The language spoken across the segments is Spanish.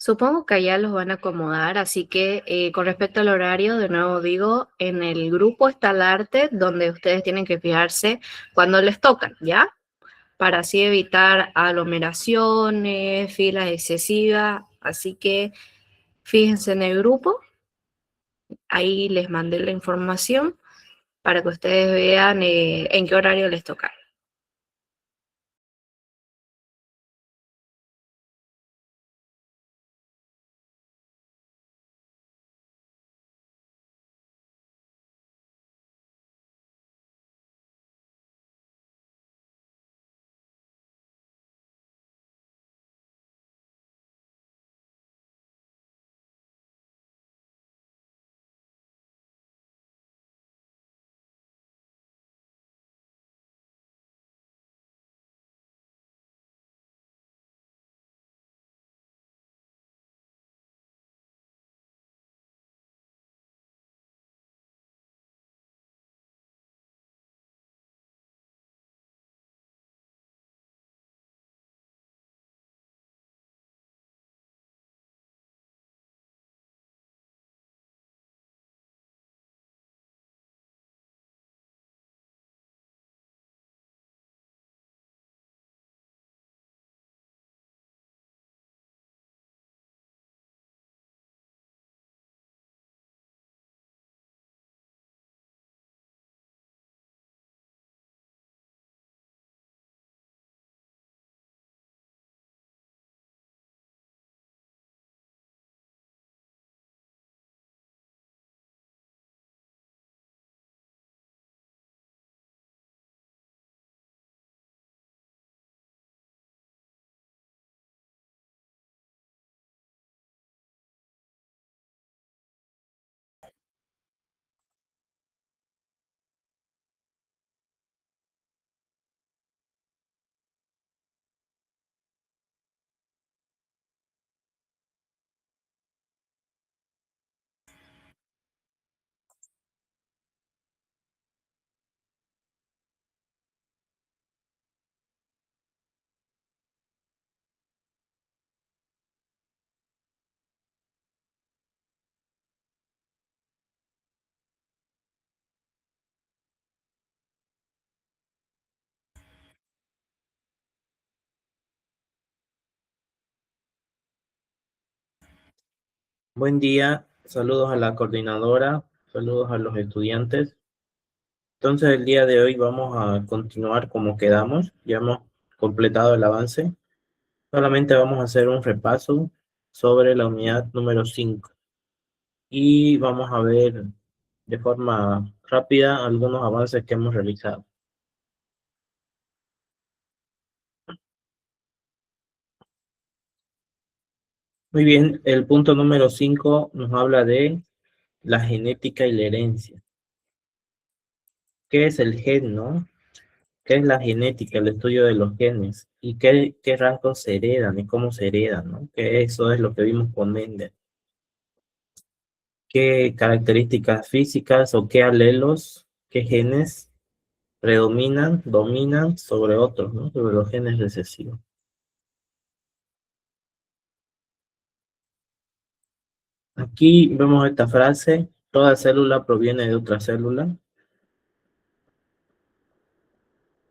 Supongo que allá los van a acomodar, así que con respecto al horario, de nuevo digo, en el grupo está el arte donde ustedes tienen que fijarse cuando les tocan, ¿ya? Para así evitar aglomeraciones, filas excesivas. Así que fíjense en el grupo, ahí les mandé la información para que ustedes vean en qué horario les toca. Buen día, saludos a la coordinadora, saludos a los estudiantes. Entonces, el día de hoy vamos a continuar como quedamos, ya hemos completado el avance. Solamente vamos a hacer un repaso sobre la unidad número 5 y vamos a ver de forma rápida algunos avances que hemos realizado. Muy bien, el punto número 5 nos habla de la genética y la herencia. ¿Qué es el gen, no? ¿Qué es la genética, el estudio de los genes? ¿Y qué rasgos se heredan y cómo se heredan, no? Que eso es lo que vimos con Mendel. ¿Qué características físicas o qué alelos, qué genes dominan sobre otros, ¿no? Sobre los genes recesivos. Aquí vemos esta frase: toda célula proviene de otra célula,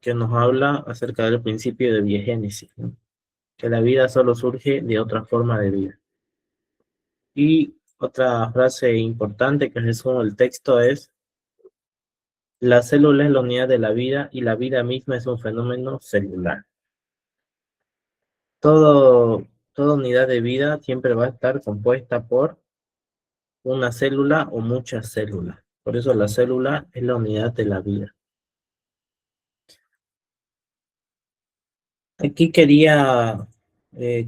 que nos habla acerca del principio de biogénesis, ¿no? Que la vida solo surge de otra forma de vida. Y otra frase importante que resume el texto es: la célula es la unidad de la vida y la vida misma es un fenómeno celular. Toda unidad de vida siempre va a estar compuesta por una célula o muchas células. Por eso la célula es la unidad de la vida. Aquí quería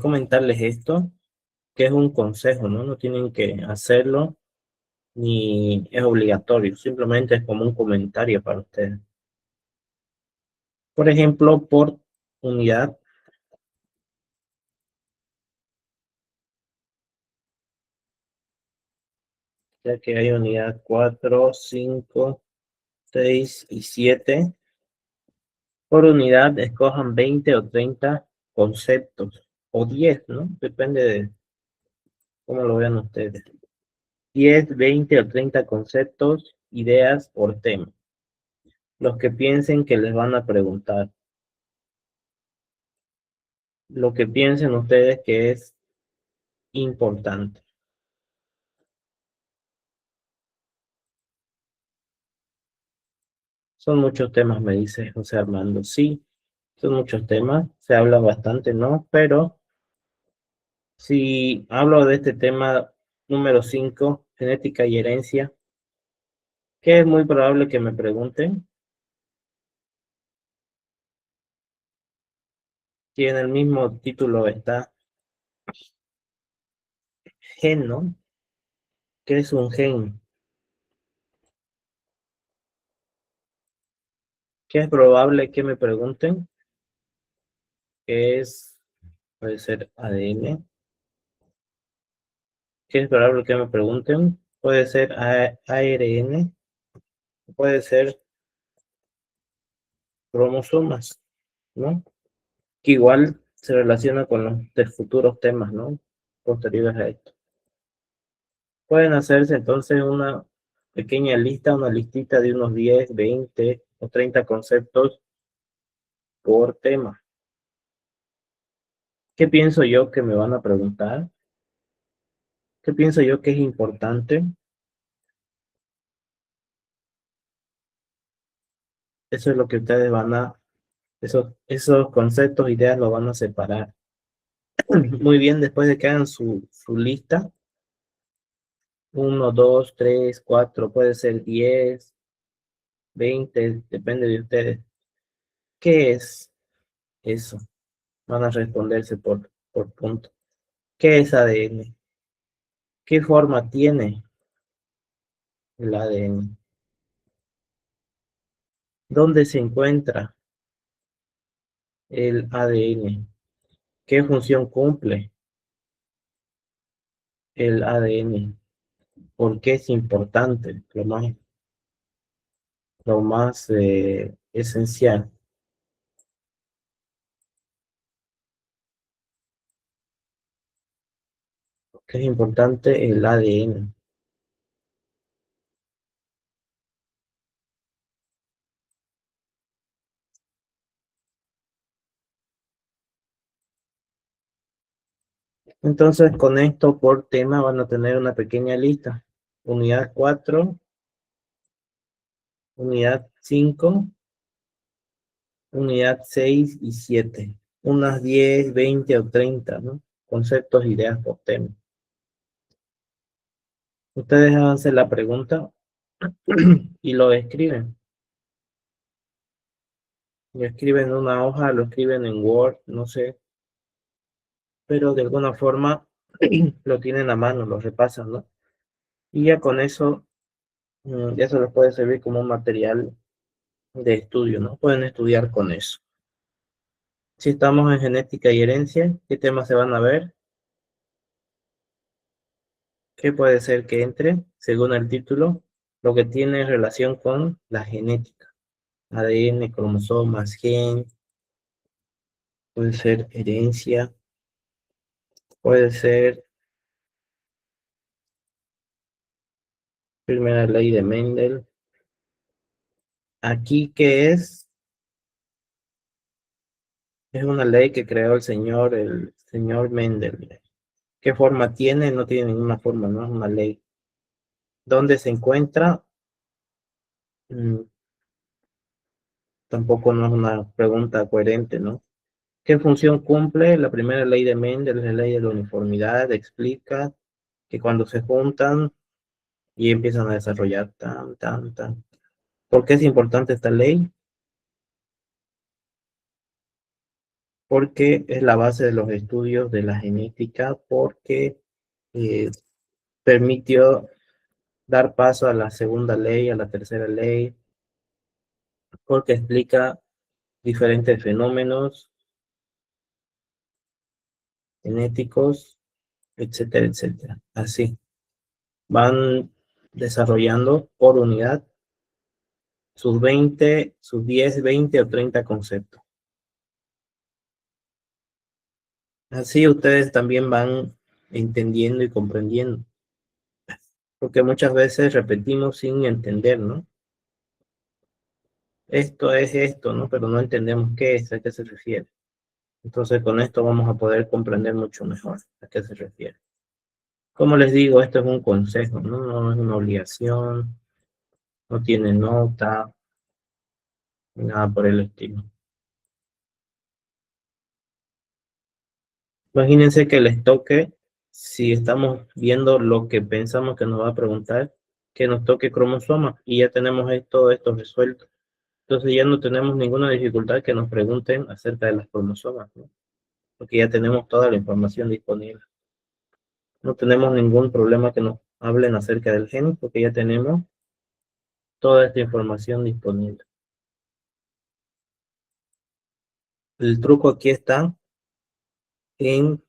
comentarles esto, que es un consejo, ¿no? No tienen que hacerlo ni es obligatorio, simplemente es como un comentario para ustedes. Por ejemplo, por unidad, ya que hay unidad 4, 5, 6 y 7. Por unidad escojan 20 o 30 conceptos, o 10, ¿no? Depende ¿Cómo lo vean ustedes? 10, 20 o 30 conceptos, ideas por tema. Los que piensen que les van a preguntar. Lo que piensen ustedes que es importante. Son muchos temas, me dice José Armando. Sí, son muchos temas, se habla bastante, ¿no? Pero si hablo de este tema número 5, genética y herencia, que es muy probable que me pregunten, si en el mismo título está gen, ¿no? ¿Qué es un gen? ¿Qué es probable que me pregunten? ¿Qué es, puede ser ADN? ¿Qué es probable que me pregunten? Puede ser ARN, puede ser cromosomas, ¿no? Que igual se relaciona con los de futuros temas, ¿no? Posteriores a esto. Pueden hacerse entonces una pequeña lista, una listita de unos 10, 20 o 30 conceptos por tema. ¿Qué pienso yo que me van a preguntar? ¿Qué pienso yo que es importante? Eso es lo que ustedes van a, esos conceptos, ideas, lo van a separar. Muy bien, después de que hagan su lista, 1, 2, 3, 4, puede ser 10, 20, depende de ustedes. ¿Qué es eso? Van a responderse por punto. ¿Qué es ADN? ¿Qué forma tiene el ADN? ¿Dónde se encuentra el ADN? ¿Qué función cumple el ADN? ¿Por qué es importante? Lo más esencial. ¿Qué es importante el ADN? Entonces, con esto por tema van a tener una pequeña lista. Unidad 4, unidad 5, unidad 6 y 7. Unas 10, 20 o 30, ¿no? Conceptos, ideas por tema. Ustedes háganse la pregunta y lo escriben. Lo escriben en una hoja, lo escriben en Word, no sé, pero de alguna forma lo tienen a mano, lo repasan, ¿no? Y ya con eso, ya se les puede servir como un material de estudio, ¿no? Pueden estudiar con eso. Si estamos en genética y herencia, ¿qué temas se van a ver? ¿Qué puede ser que entre, según el título? Lo que tiene relación con la genética. ADN, cromosomas, gen, puede ser herencia, puede ser primera ley de Mendel. Aquí, ¿qué es? Es una ley que creó el señor Mendel. ¿Qué forma tiene? No tiene ninguna forma, no es una ley. ¿Dónde se encuentra? Mm, Tampoco no es una pregunta coherente, ¿no? ¿Qué función cumple? La primera ley de Mendel es la ley de la uniformidad, explica que cuando se juntan y empiezan a desarrollar tan, tan, tan. ¿Por qué es importante esta ley? Porque es la base de los estudios de la genética, porque eh, permitió dar paso a la segunda ley, a la tercera ley, porque explica diferentes fenómenos genéticos, etcétera, etcétera. Así van desarrollando por unidad sus 20, sus 10, 20 o 30 conceptos. Así ustedes también van entendiendo y comprendiendo. Porque muchas veces repetimos sin entender, ¿no? Esto es esto, ¿no? Pero no entendemos qué es, a qué se refiere. Entonces con esto vamos a poder comprender mucho mejor a qué se refiere. Como les digo, esto es un consejo, ¿no? No es una obligación, no tiene nota, ni nada por el estilo. Imagínense que les toque, si estamos viendo lo que pensamos que nos va a preguntar, que nos toque cromosoma y ya tenemos todo esto resuelto. Entonces ya no tenemos ninguna dificultad que nos pregunten acerca de las cromosomas, ¿no? Porque ya tenemos toda la información disponible. No tenemos ningún problema que nos hablen acerca del gen, porque ya tenemos toda esta información disponible. El truco aquí está en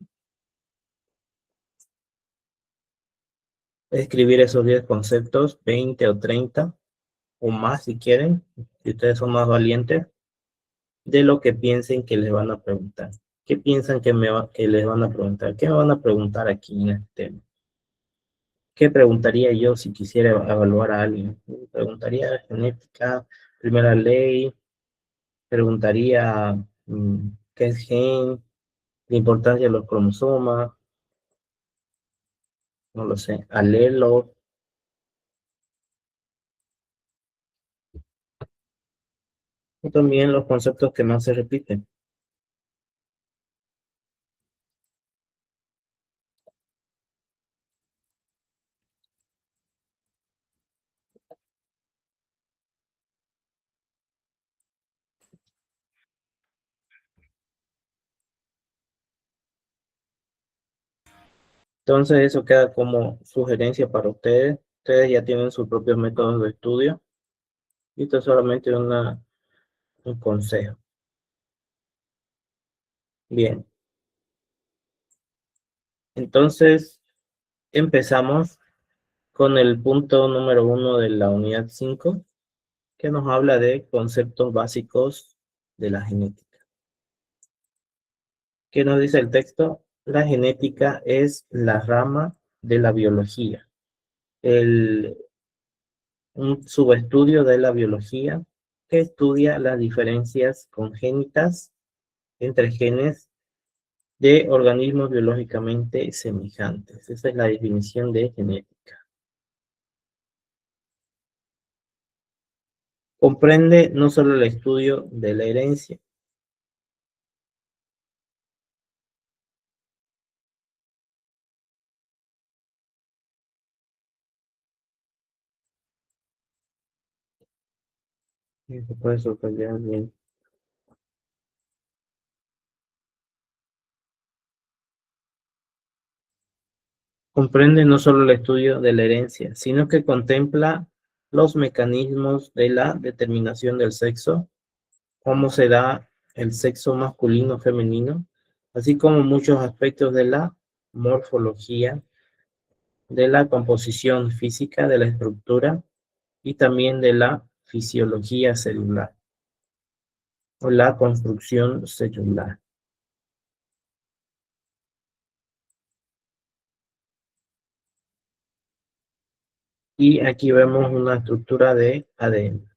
escribir esos 10 conceptos, 20 o 30 o más si quieren, si ustedes son más valientes, de lo que piensen que les van a preguntar. ¿Qué piensan que les van a preguntar? ¿Qué me van a preguntar aquí en este tema? ¿Qué preguntaría yo si quisiera evaluar a alguien? Preguntaría genética, primera ley, preguntaría qué es gen, la importancia de los cromosomas, no lo sé, alelo. Y también los conceptos que más se repiten. Entonces eso queda como sugerencia para ustedes. Ustedes ya tienen sus propios métodos de estudio. Y esto es solamente un consejo. Bien, entonces empezamos con el punto número 1 de la unidad 5, que nos habla de conceptos básicos de la genética. ¿Qué nos dice el texto? La genética es la rama de la biología, un subestudio de la biología que estudia las diferencias congénitas entre genes de organismos biológicamente semejantes. Esa es la definición de genética. Comprende no solo el estudio de la herencia. Eso puede sorprender bien. Comprende no solo el estudio de la herencia, sino que contempla los mecanismos de la determinación del sexo, cómo se da el sexo masculino o femenino, así como muchos aspectos de la morfología, de la composición física, de la estructura y también de la fisiología celular o la construcción celular. Y aquí vemos una estructura de ADN.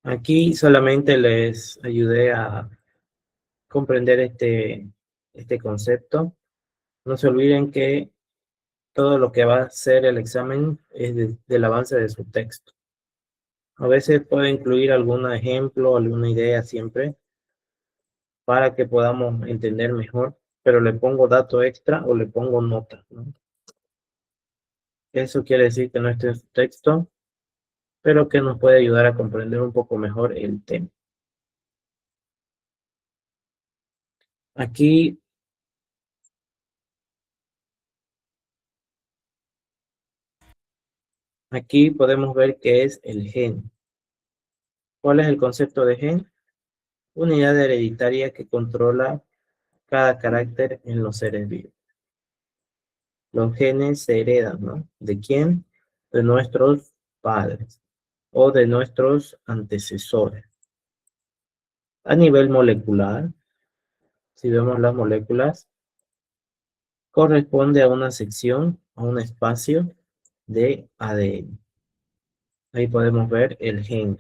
Aquí solamente les ayudé a comprender este concepto. No se olviden que todo lo que va a ser el examen es del avance de su texto. A veces puede incluir algún ejemplo, alguna idea siempre, para que podamos entender mejor, pero le pongo dato extra o le pongo nota, ¿no? Eso quiere decir que no esté en su texto, pero que nos puede ayudar a comprender un poco mejor el tema. Aquí podemos ver qué es el gen. ¿Cuál es el concepto de gen? Unidad hereditaria que controla cada carácter en los seres vivos. Los genes se heredan, ¿no? ¿De quién? De nuestros padres o de nuestros antecesores. A nivel molecular, si vemos las moléculas, corresponde a una sección, a un espacio de ADN. Ahí podemos ver el gen.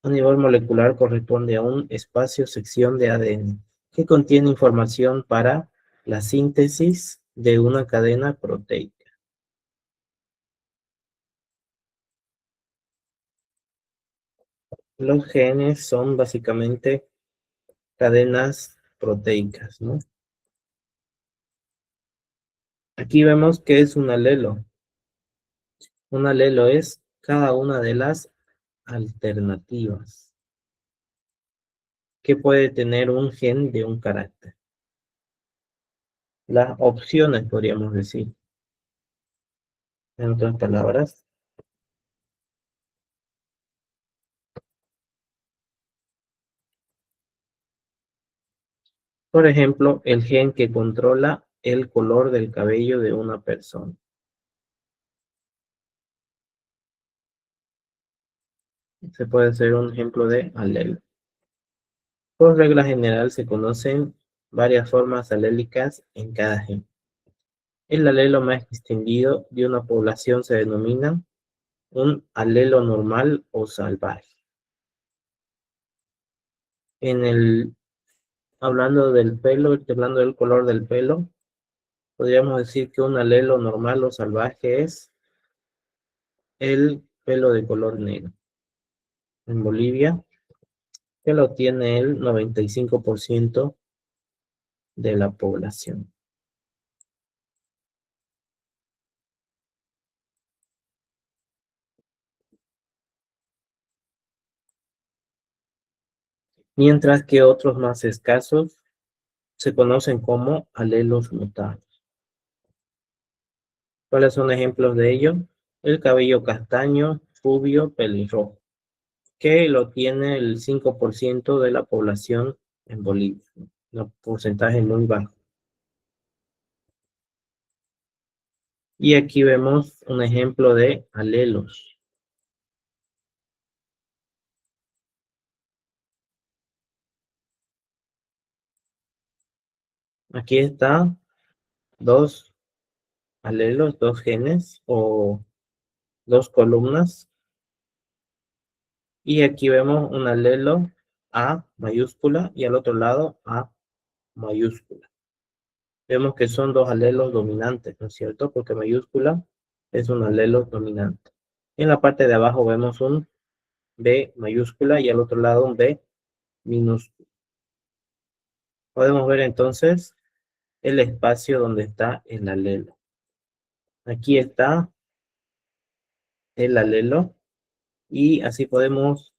A nivel molecular corresponde a un espacio, sección de ADN, que contiene información para la síntesis de una cadena proteica. Los genes son básicamente cadenas proteicas, ¿no? Aquí vemos que es un alelo. Un alelo es cada una de las alternativas que puede tener un gen de un carácter. Las opciones, podríamos decir. En otras palabras, por ejemplo, el gen que controla el color del cabello de una persona. Se puede ser un ejemplo de alelo. Por regla general se conocen varias formas alélicas en cada gen. El alelo más extendido de una población se denomina un alelo normal o salvaje. Hablando del pelo, hablando del color del pelo, podríamos decir que un alelo normal o salvaje es el pelo de color negro. En Bolivia, que lo tiene el 95% de la población. Mientras que otros más escasos se conocen como alelos mutados. ¿Cuáles son ejemplos de ello? El cabello castaño, rubio, pelirrojo, que lo tiene el 5% de la población en Bolivia. Un porcentaje muy bajo. Y aquí vemos un ejemplo de alelos. Aquí está dos alelos, dos genes o dos columnas. Y aquí vemos un alelo A mayúscula y al otro lado A mayúscula. Vemos que son dos alelos dominantes, ¿no es cierto? Porque mayúscula es un alelo dominante. En la parte de abajo vemos un B mayúscula y al otro lado un B minúscula. Podemos ver entonces el espacio donde está el alelo. Aquí está el alelo y así podemos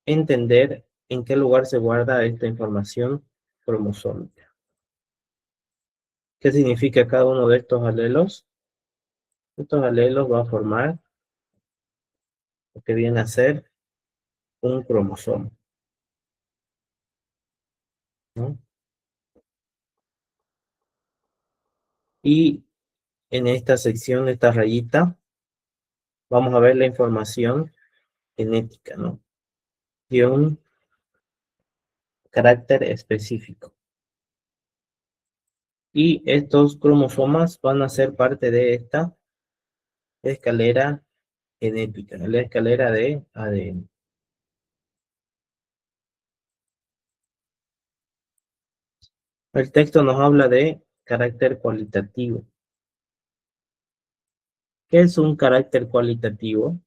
entender en qué lugar se guarda esta información cromosómica. ¿Qué significa cada uno de estos alelos? Estos alelos van a formar lo que viene a ser un cromosoma, ¿no? Y en esta sección, esta rayita, vamos a ver la información genética, ¿no? De un carácter específico. Y estos cromosomas van a ser parte de esta escalera genética, la escalera de ADN. El texto nos habla de carácter cualitativo. ¿Qué es un carácter cualitativo?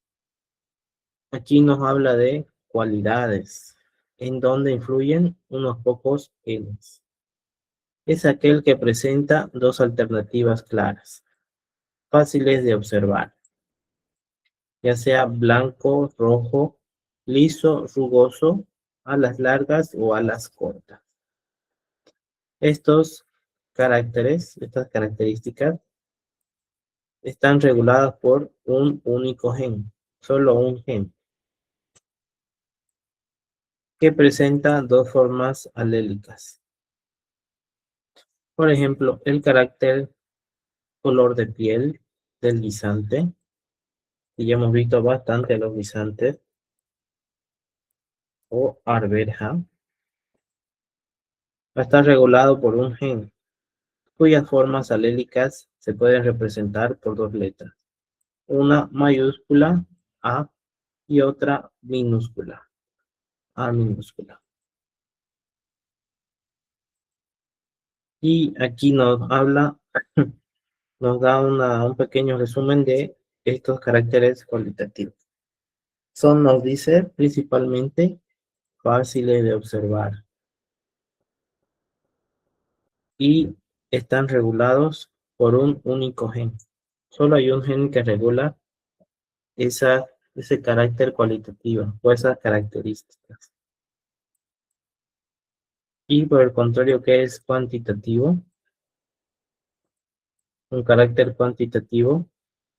Aquí nos habla de cualidades, en donde influyen unos pocos genes. Es aquel que presenta dos alternativas claras, fáciles de observar, ya sea blanco, rojo, liso, rugoso, alas largas o alas cortas. Estos caracteres, estas características, están reguladas por un único gen, solo un gen, que presenta dos formas alélicas. Por ejemplo, el carácter color de piel del guisante, y ya hemos visto bastante a los guisantes, o arveja está regulado por un gen, cuyas formas alélicas se pueden representar por dos letras, una mayúscula A y otra minúscula, A minúscula. Y aquí nos habla, nos da un pequeño resumen de estos caracteres cualitativos. Nos dice, principalmente fáciles de observar y están regulados por un único gen. Solo hay un gen que regula ese carácter cualitativo o esas características. Y por el contrario, ¿qué es cuantitativo? Un carácter cuantitativo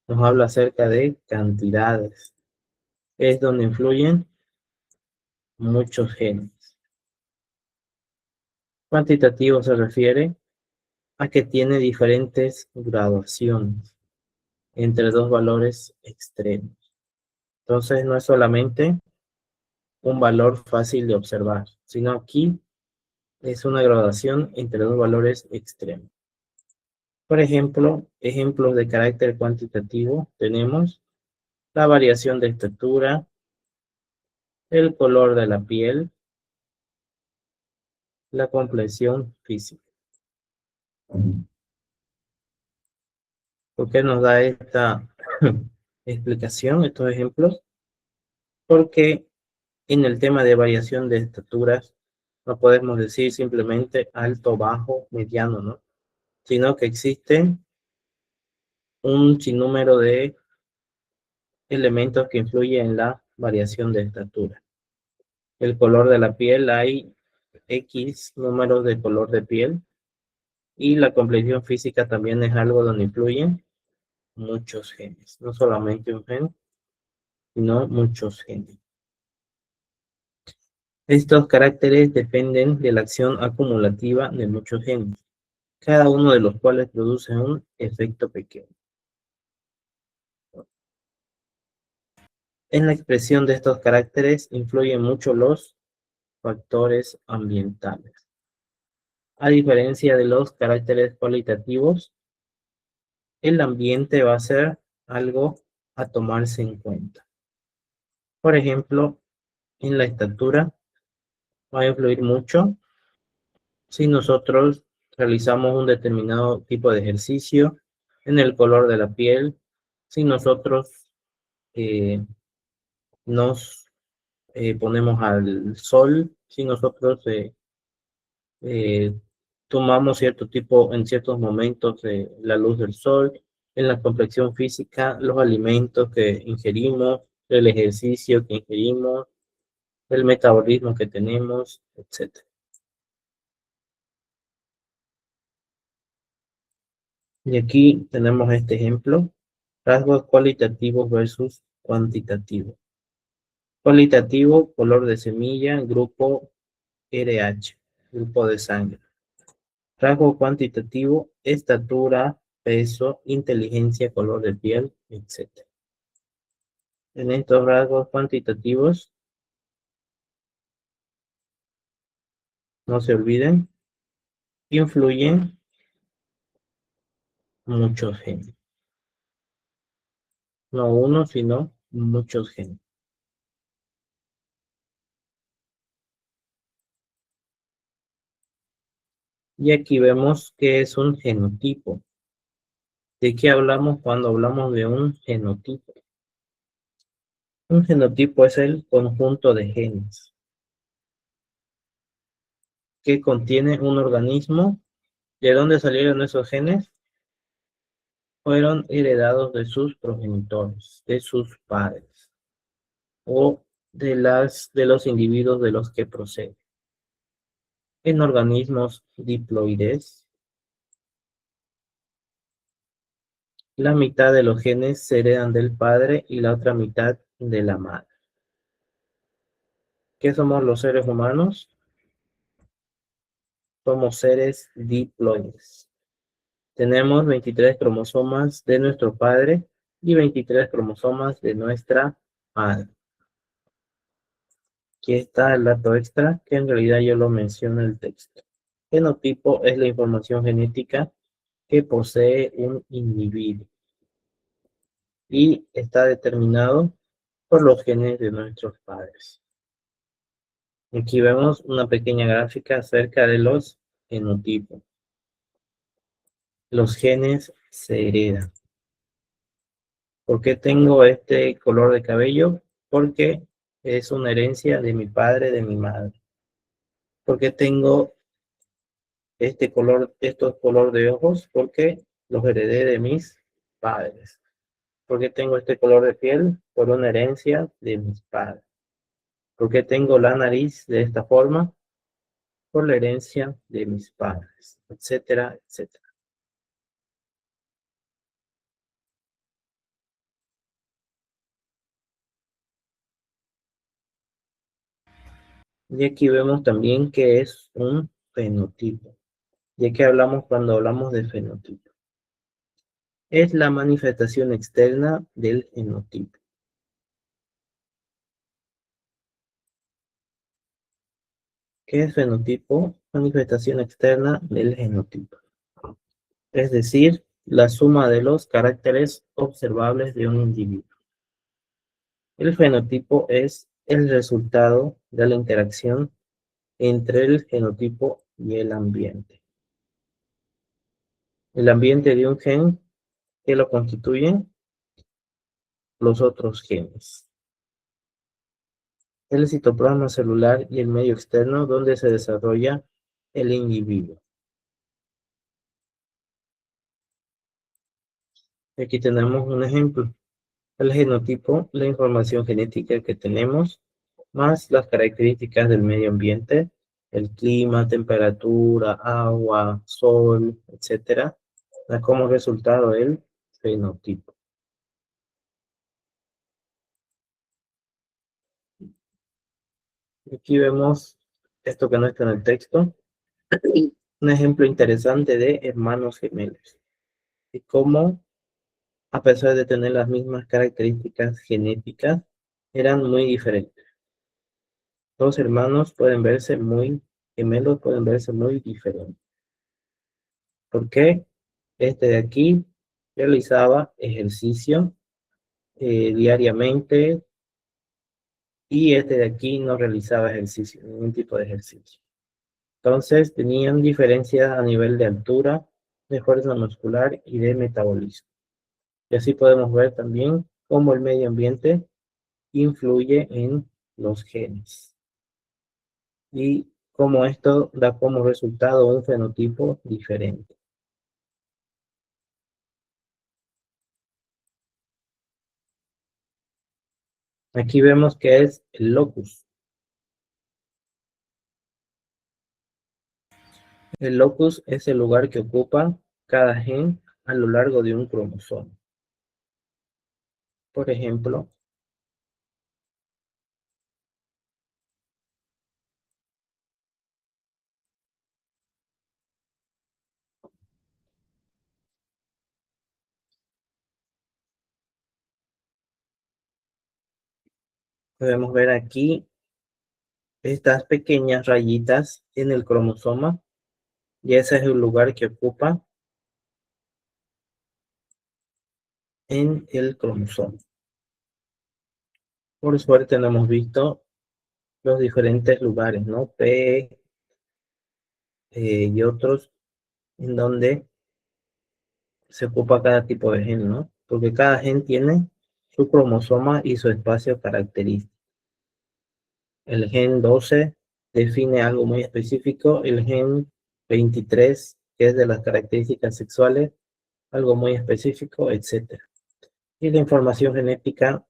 nos habla acerca de cantidades. Es donde influyen muchos genes. Cuantitativo se refiere a que tiene diferentes graduaciones entre dos valores extremos. Entonces no es solamente un valor fácil de observar, sino aquí es una graduación entre dos valores extremos. Por ejemplo, ejemplos de carácter cuantitativo tenemos la variación de estatura, el color de la piel, la complexión física. ¿Por qué nos da esta explicación, estos ejemplos? Porque en el tema de variación de estaturas no podemos decir simplemente alto, bajo, mediano, ¿no? Sino que existen un sinnúmero de elementos que influyen en la variación de estatura. El color de la piel, hay X números de color de piel, y la complexión física también es algo donde influyen muchos genes, no solamente un gen, sino muchos genes. Estos caracteres dependen de la acción acumulativa de muchos genes, cada uno de los cuales produce un efecto pequeño. En la expresión de estos caracteres influyen mucho los factores ambientales. A diferencia de los caracteres cualitativos, el ambiente va a ser algo a tomarse en cuenta. Por ejemplo, en la estatura va a influir mucho si nosotros realizamos un determinado tipo de ejercicio, en el color de la piel, si nosotros nos ponemos al sol, si nosotros tomamos cierto tipo, en ciertos momentos, la luz del sol, en la complexión física, los alimentos que ingerimos, el ejercicio que ingerimos, el metabolismo que tenemos, etc. Y aquí tenemos este ejemplo, rasgos cualitativos versus cuantitativos. Cualitativo, color de semilla, grupo RH, grupo de sangre. Rasgo cuantitativo, estatura, peso, inteligencia, color de piel, etc. En estos rasgos cuantitativos, no se olviden, influyen muchos genes. No uno, sino muchos genes. Y aquí vemos que es un genotipo. ¿De qué hablamos cuando hablamos de un genotipo? Un genotipo es el conjunto de genes que contiene un organismo. ¿De dónde salieron esos genes? Fueron heredados de sus progenitores, de sus padres, o de los individuos de los que proceden. En organismos diploides, la mitad de los genes se heredan del padre y la otra mitad de la madre. ¿Qué somos los seres humanos? Somos seres diploides. Tenemos 23 cromosomas de nuestro padre y 23 cromosomas de nuestra madre. Aquí está el dato extra, que en realidad yo lo menciono en el texto. Genotipo es la información genética que posee un individuo y está determinado por los genes de nuestros padres. Aquí vemos una pequeña gráfica acerca de los genotipos. Los genes se heredan. ¿Por qué tengo este color de cabello? Porque es una herencia de mi padre, de mi madre. ¿Por qué tengo este color, estos color de ojos? Porque los heredé de mis padres. ¿Por qué tengo este color de piel? Por una herencia de mis padres. ¿Por qué tengo la nariz de esta forma? Por la herencia de mis padres, etcétera, etcétera. Y aquí vemos también que es un fenotipo. ¿De qué hablamos cuando hablamos de fenotipo? Es la manifestación externa del genotipo. ¿Qué es fenotipo? Manifestación externa del genotipo. Es decir, la suma de los caracteres observables de un individuo. El fenotipo es el resultado de la interacción entre el genotipo y el ambiente. El ambiente de un gen que lo constituyen los otros genes. El citoplasma celular y el medio externo donde se desarrolla el individuo. Aquí tenemos un ejemplo. El genotipo, la información genética que tenemos, más las características del medio ambiente, el clima, temperatura, agua, sol, etcétera, da como resultado el fenotipo. Aquí vemos esto que no está en el texto, un ejemplo interesante de hermanos gemelos y cómo, a pesar de tener las mismas características genéticas, eran muy diferentes. Dos hermanos pueden verse muy gemelos, pueden verse muy diferentes. ¿Por qué? Este de aquí realizaba ejercicio diariamente y este de aquí no realizaba ejercicio, ningún tipo de ejercicio. Entonces tenían diferencias a nivel de altura, de fuerza muscular y de metabolismo. Y así podemos ver también cómo el medio ambiente influye en los genes y cómo esto da como resultado un fenotipo diferente. Aquí vemos que es el locus. El locus es el lugar que ocupa cada gen a lo largo de un cromosoma. Por ejemplo, podemos ver aquí estas pequeñas rayitas en el cromosoma y ese es el lugar que ocupa en el cromosoma. Por suerte no hemos visto los diferentes lugares, ¿no? P y otros en donde se ocupa cada tipo de gen, ¿no? Porque cada gen tiene su cromosoma y su espacio característico. El gen 12 define algo muy específico, el gen 23, que es de las características sexuales, algo muy específico, etc. Y la información genética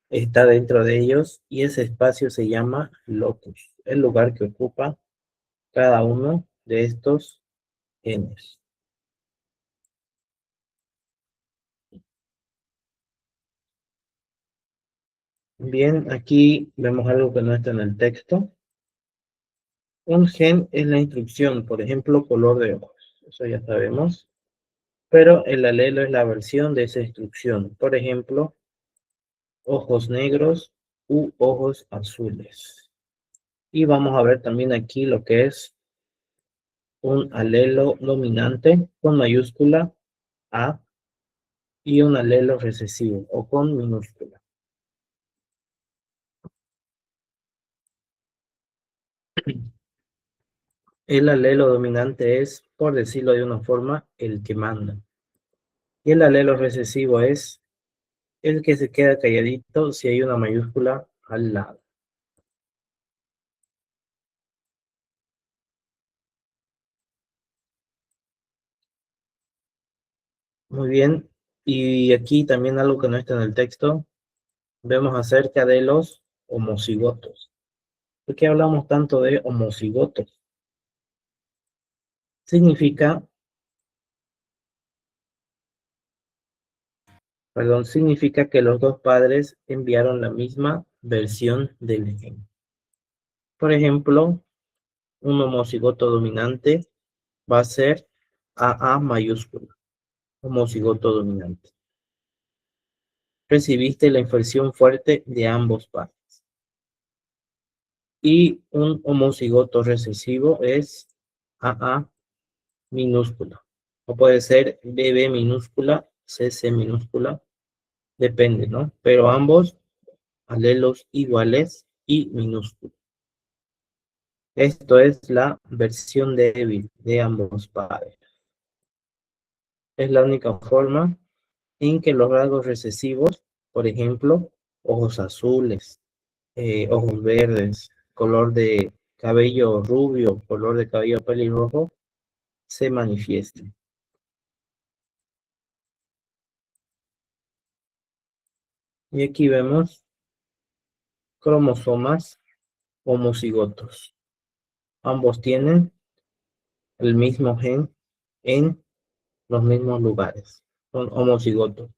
está dentro de ellos y ese espacio se llama locus, el lugar que ocupa cada uno de estos genes. Bien, aquí vemos algo que no está en el texto. Un gen es la instrucción, por ejemplo, color de ojos, eso ya sabemos, pero el alelo es la versión de esa instrucción. Por ejemplo, ojos negros u ojos azules. Y vamos a ver también aquí lo que es un alelo dominante con mayúscula A y un alelo recesivo o con minúscula. El alelo dominante es, por decirlo de una forma, el que manda. Y el alelo recesivo es el que se queda calladito si hay una mayúscula al lado. Muy bien. Y aquí también algo que no está en el texto, vemos acerca de los homocigotos. ¿Por qué hablamos tanto de homocigotos? Significa, significa que los dos padres enviaron la misma versión del gen. Por ejemplo, un homocigoto dominante va a ser AA mayúscula, homocigoto dominante. Recibiste la inflexión fuerte de ambos padres. Y un homocigoto recesivo es AA minúscula. O puede ser BB minúscula, CC minúscula, depende, ¿no? Pero ambos alelos iguales y minúsculos. Esto es la versión débil de ambos padres. Es la única forma en que los rasgos recesivos, por ejemplo, ojos azules, ojos verdes, color de cabello rubio, color de cabello pelirrojo, se manifiesten. Y aquí vemos cromosomas homocigotos. Ambos tienen el mismo gen en los mismos lugares. Son homocigotos.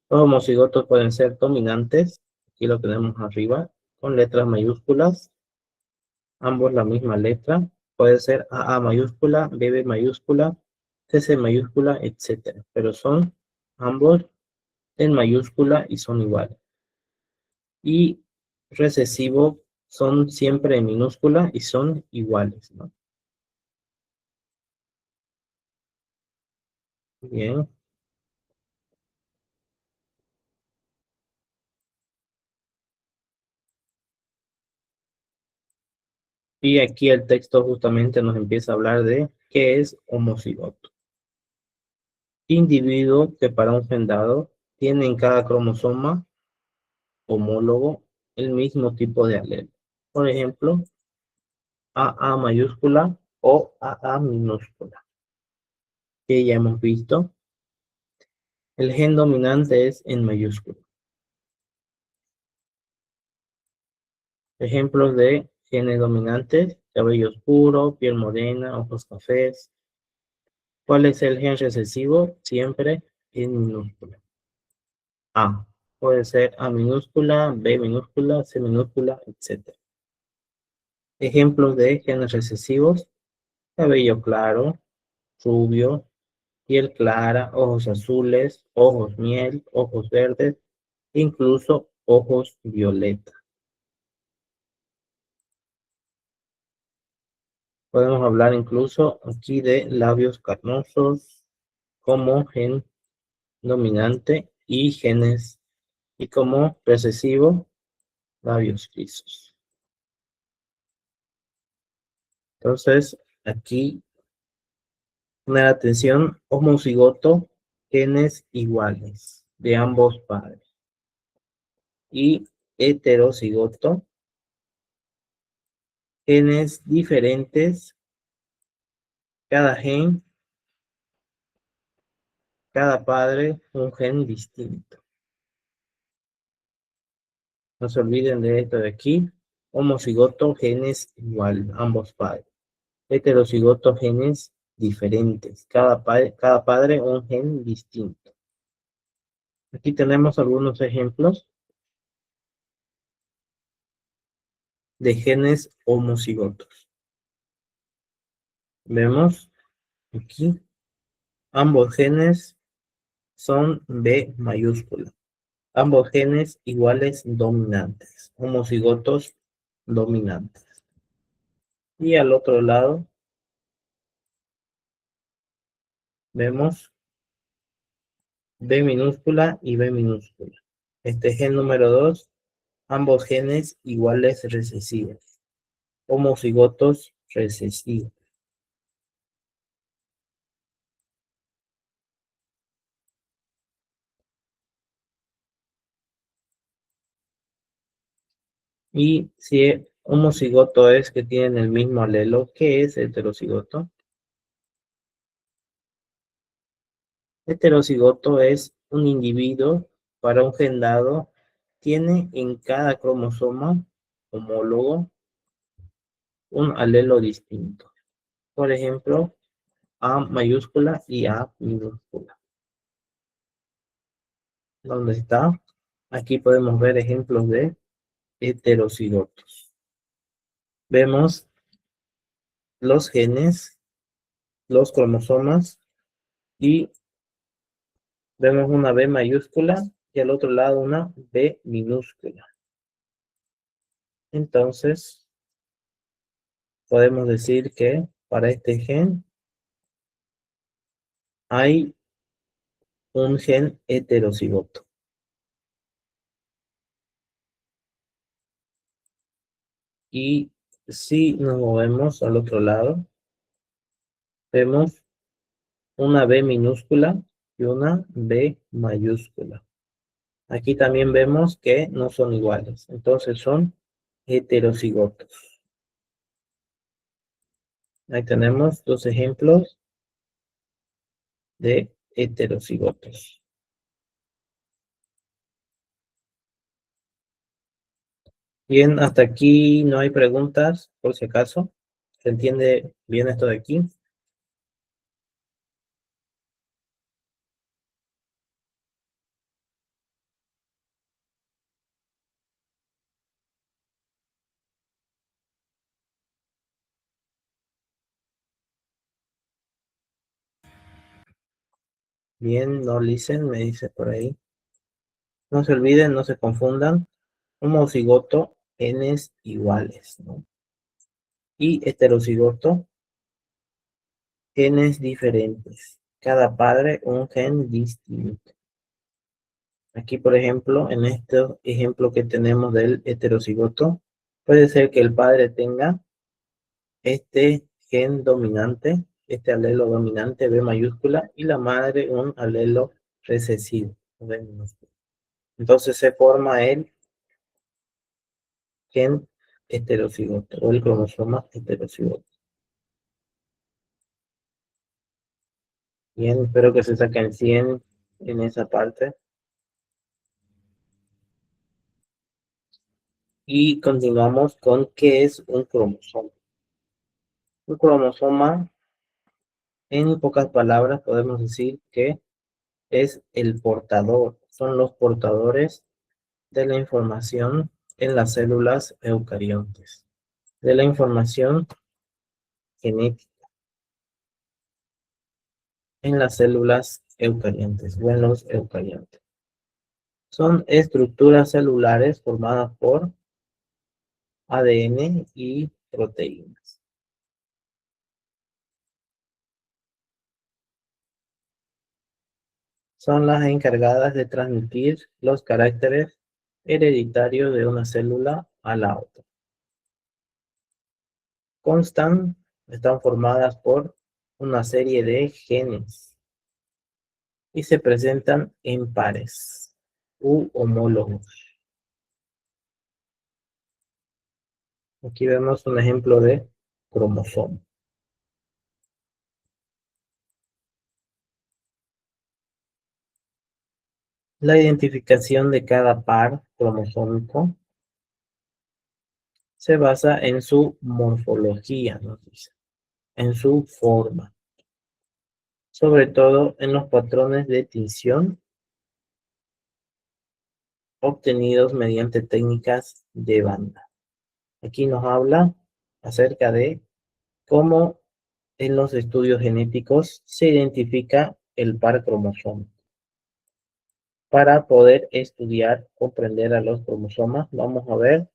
Los homocigotos pueden ser dominantes, aquí lo tenemos arriba, con letras mayúsculas, ambos la misma letra. Puede ser AA mayúscula, BB mayúscula, CC mayúscula, etc. Pero son ambos en mayúscula y son iguales. Y recesivo son siempre en minúscula y son iguales, ¿no? Bien. Y aquí el texto justamente nos empieza a hablar de qué es homocigoto. Individuo que para un gen dado tiene en cada cromosoma homólogo el mismo tipo de alelo. Por ejemplo, AA mayúscula o AA minúscula, que ya hemos visto. El gen dominante es en mayúscula. Ejemplos de genes dominantes: cabello oscuro, piel morena, ojos cafés. ¿Cuál es el gen recesivo? Siempre en minúscula. A. Puede ser A minúscula, B minúscula, C minúscula, etc. Ejemplos de genes recesivos: cabello claro, rubio, piel clara, ojos azules, ojos miel, ojos verdes, incluso ojos violeta. Podemos hablar incluso aquí de labios carnosos como gen dominante y genes, y como recesivo, labios lisos. Entonces, aquí, poner atención, homocigoto, genes iguales de ambos padres. Y heterocigoto, genes diferentes, cada gen, cada padre, un gen distinto. No se olviden de esto de aquí. Homocigoto, genes igual, ambos padres. Heterocigoto, genes diferentes. Cada padre un gen distinto. Aquí tenemos algunos ejemplos de genes homocigotos. Vemos aquí, ambos genes son B mayúscula. Ambos genes iguales dominantes, homocigotos dominantes. Y al otro lado vemos B minúscula y B minúscula. Este gen número 2, ambos genes iguales recesivos, homocigotos recesivos. Y si homocigoto es que tienen el mismo alelo, ¿qué es heterocigoto? Heterocigoto es un individuo para un gen dado, tiene en cada cromosoma homólogo un alelo distinto. Por ejemplo, A mayúscula y A minúscula. ¿Dónde está? Aquí podemos ver ejemplos de heterocigotos. Vemos los genes, los cromosomas y vemos una B mayúscula y al otro lado una B minúscula. Entonces, podemos decir que para este gen hay un gen heterocigoto. Y si nos movemos al otro lado, vemos una B minúscula y una B mayúscula. Aquí también vemos que no son iguales, entonces son heterocigotos. Ahí tenemos dos ejemplos de heterocigotos. Bien, hasta aquí no hay preguntas, por si acaso. ¿Se entiende bien esto de aquí? Bien, no listen, me dice por ahí. No se olviden, no se confundan. Homocigoto, genes iguales, ¿no? Y heterocigoto, genes diferentes. Cada padre un gen distinto. Aquí, por ejemplo, en este ejemplo que tenemos del heterocigoto, puede ser que el padre tenga este gen dominante, este alelo dominante B mayúscula, y la madre un alelo recesivo, B minúscula. Entonces se forma el gen heterocigoto o el cromosoma heterocigoto. Bien, espero que se saquen 100 en esa parte. Y continuamos con qué es un cromosoma. Un cromosoma, en pocas palabras, podemos decir que es el portador, son los portadores de la información en las células eucariontes, de la información genética en las células eucariontes o en los eucariontes. Son estructuras celulares formadas por ADN y proteínas. Son las encargadas de transmitir los caracteres hereditarios de una célula a la otra. Están formadas por una serie de genes y se presentan en pares u homólogos. Aquí vemos un ejemplo de cromosoma. La identificación de cada par cromosómico se basa en su morfología, nos dice, en su forma, sobre todo en los patrones de tinción obtenidos mediante técnicas de banda. Aquí nos habla acerca de cómo en los estudios genéticos se identifica el par cromosómico. Para poder estudiar, comprender a los cromosomas, vamos a ver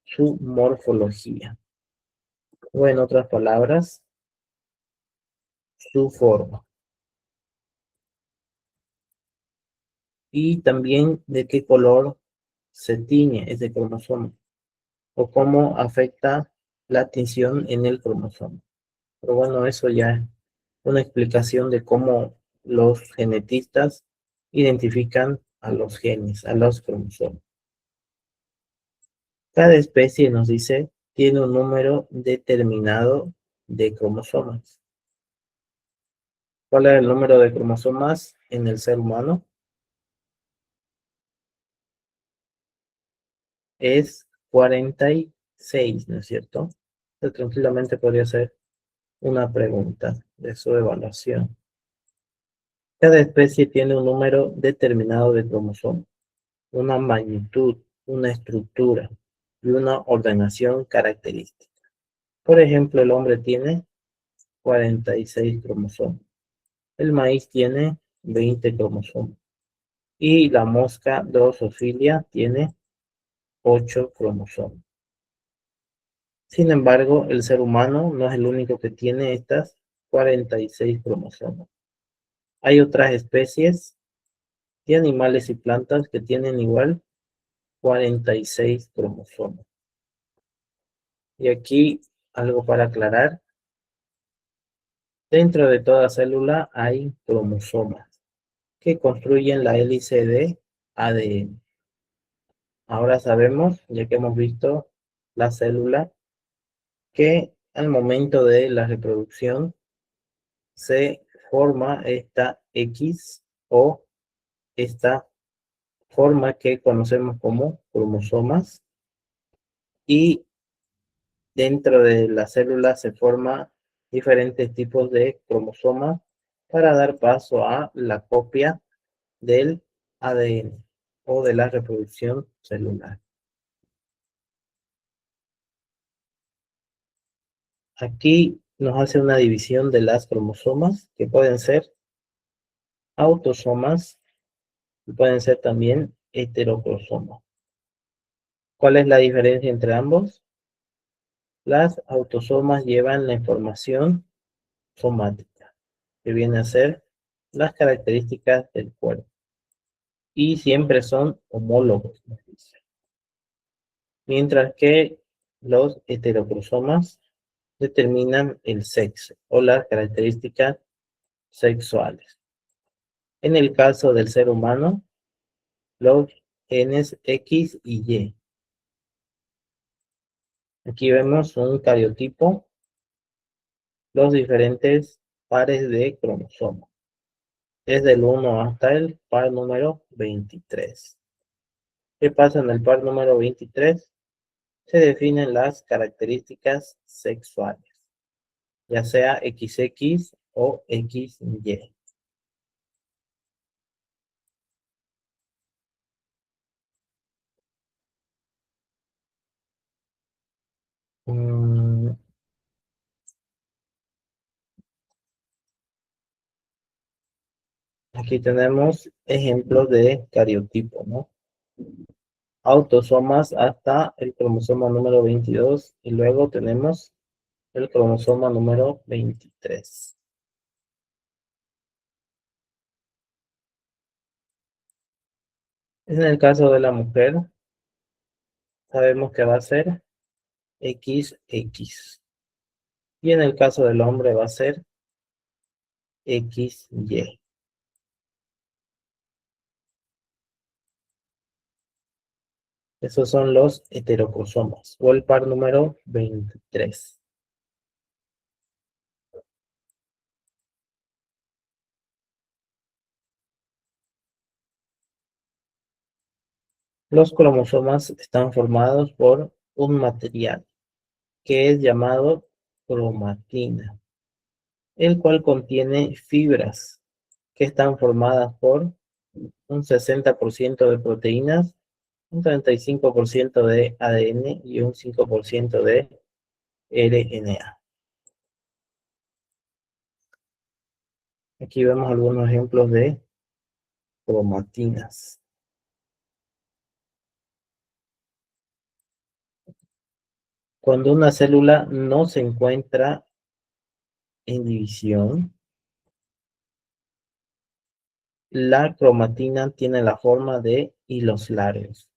su morfología. O en otras palabras, su forma. Y también de qué color se tiñe ese cromosoma. O cómo afecta la tinción en el cromosoma. Pero bueno, eso ya es una explicación de cómo los genetistas identifican a los genes, a los cromosomas. Cada especie, nos dice, tiene un número determinado de cromosomas. ¿Cuál es el número de cromosomas en el ser humano? Es 46, ¿no es cierto? Esto tranquilamente podría ser una pregunta de su evaluación. Cada especie tiene un número determinado de cromosomas, una magnitud, una estructura y una ordenación característica. Por ejemplo, el hombre tiene 46 cromosomas. El maíz tiene 20 cromosomas. Y la mosca Drosophila tiene 8 cromosomas. Sin embargo, el ser humano no es el único que tiene estas 46 cromosomas. Hay otras especies de animales y plantas que tienen igual 46 cromosomas. Y aquí algo para aclarar. Dentro de toda célula hay cromosomas que construyen la hélice de ADN. Ahora sabemos, ya que hemos visto la célula, que al momento de la reproducción se forma esta X o esta forma que conocemos como cromosomas, y dentro de la célula se forman diferentes tipos de cromosomas para dar paso a la copia del ADN o de la reproducción celular. Aquí nos hace una división de las cromosomas que pueden ser autosomas y pueden ser también heterocromosomas. ¿Cuál es la diferencia entre ambos? Las autosomas llevan la información somática, que viene a ser las características del cuerpo, y siempre son homólogos, nos dice. Mientras que los heterocromosomas determinan el sexo o las características sexuales. En el caso del ser humano, los genes X y Y. Aquí vemos un cariotipo, los diferentes pares de cromosomas, desde el 1 hasta el par número 23. ¿Qué pasa en el par número 23? Se definen las características sexuales, ya sea XX o XY. Aquí tenemos ejemplos de cariotipo, ¿no? Autosomas hasta el cromosoma número 22 y luego tenemos el cromosoma número 23. En el caso de la mujer, sabemos que va a ser XX. Y en el caso del hombre va a ser XY. Esos son los heterocromosomas o el par número 23. Los cromosomas están formados por un material que es llamado cromatina, el cual contiene fibras que están formadas por un 60% de proteínas, un 35% de ADN y un 5% de RNA. Aquí vemos algunos ejemplos de cromatinas. Cuando una célula no se encuentra en división, la cromatina tiene la forma de hilos largos.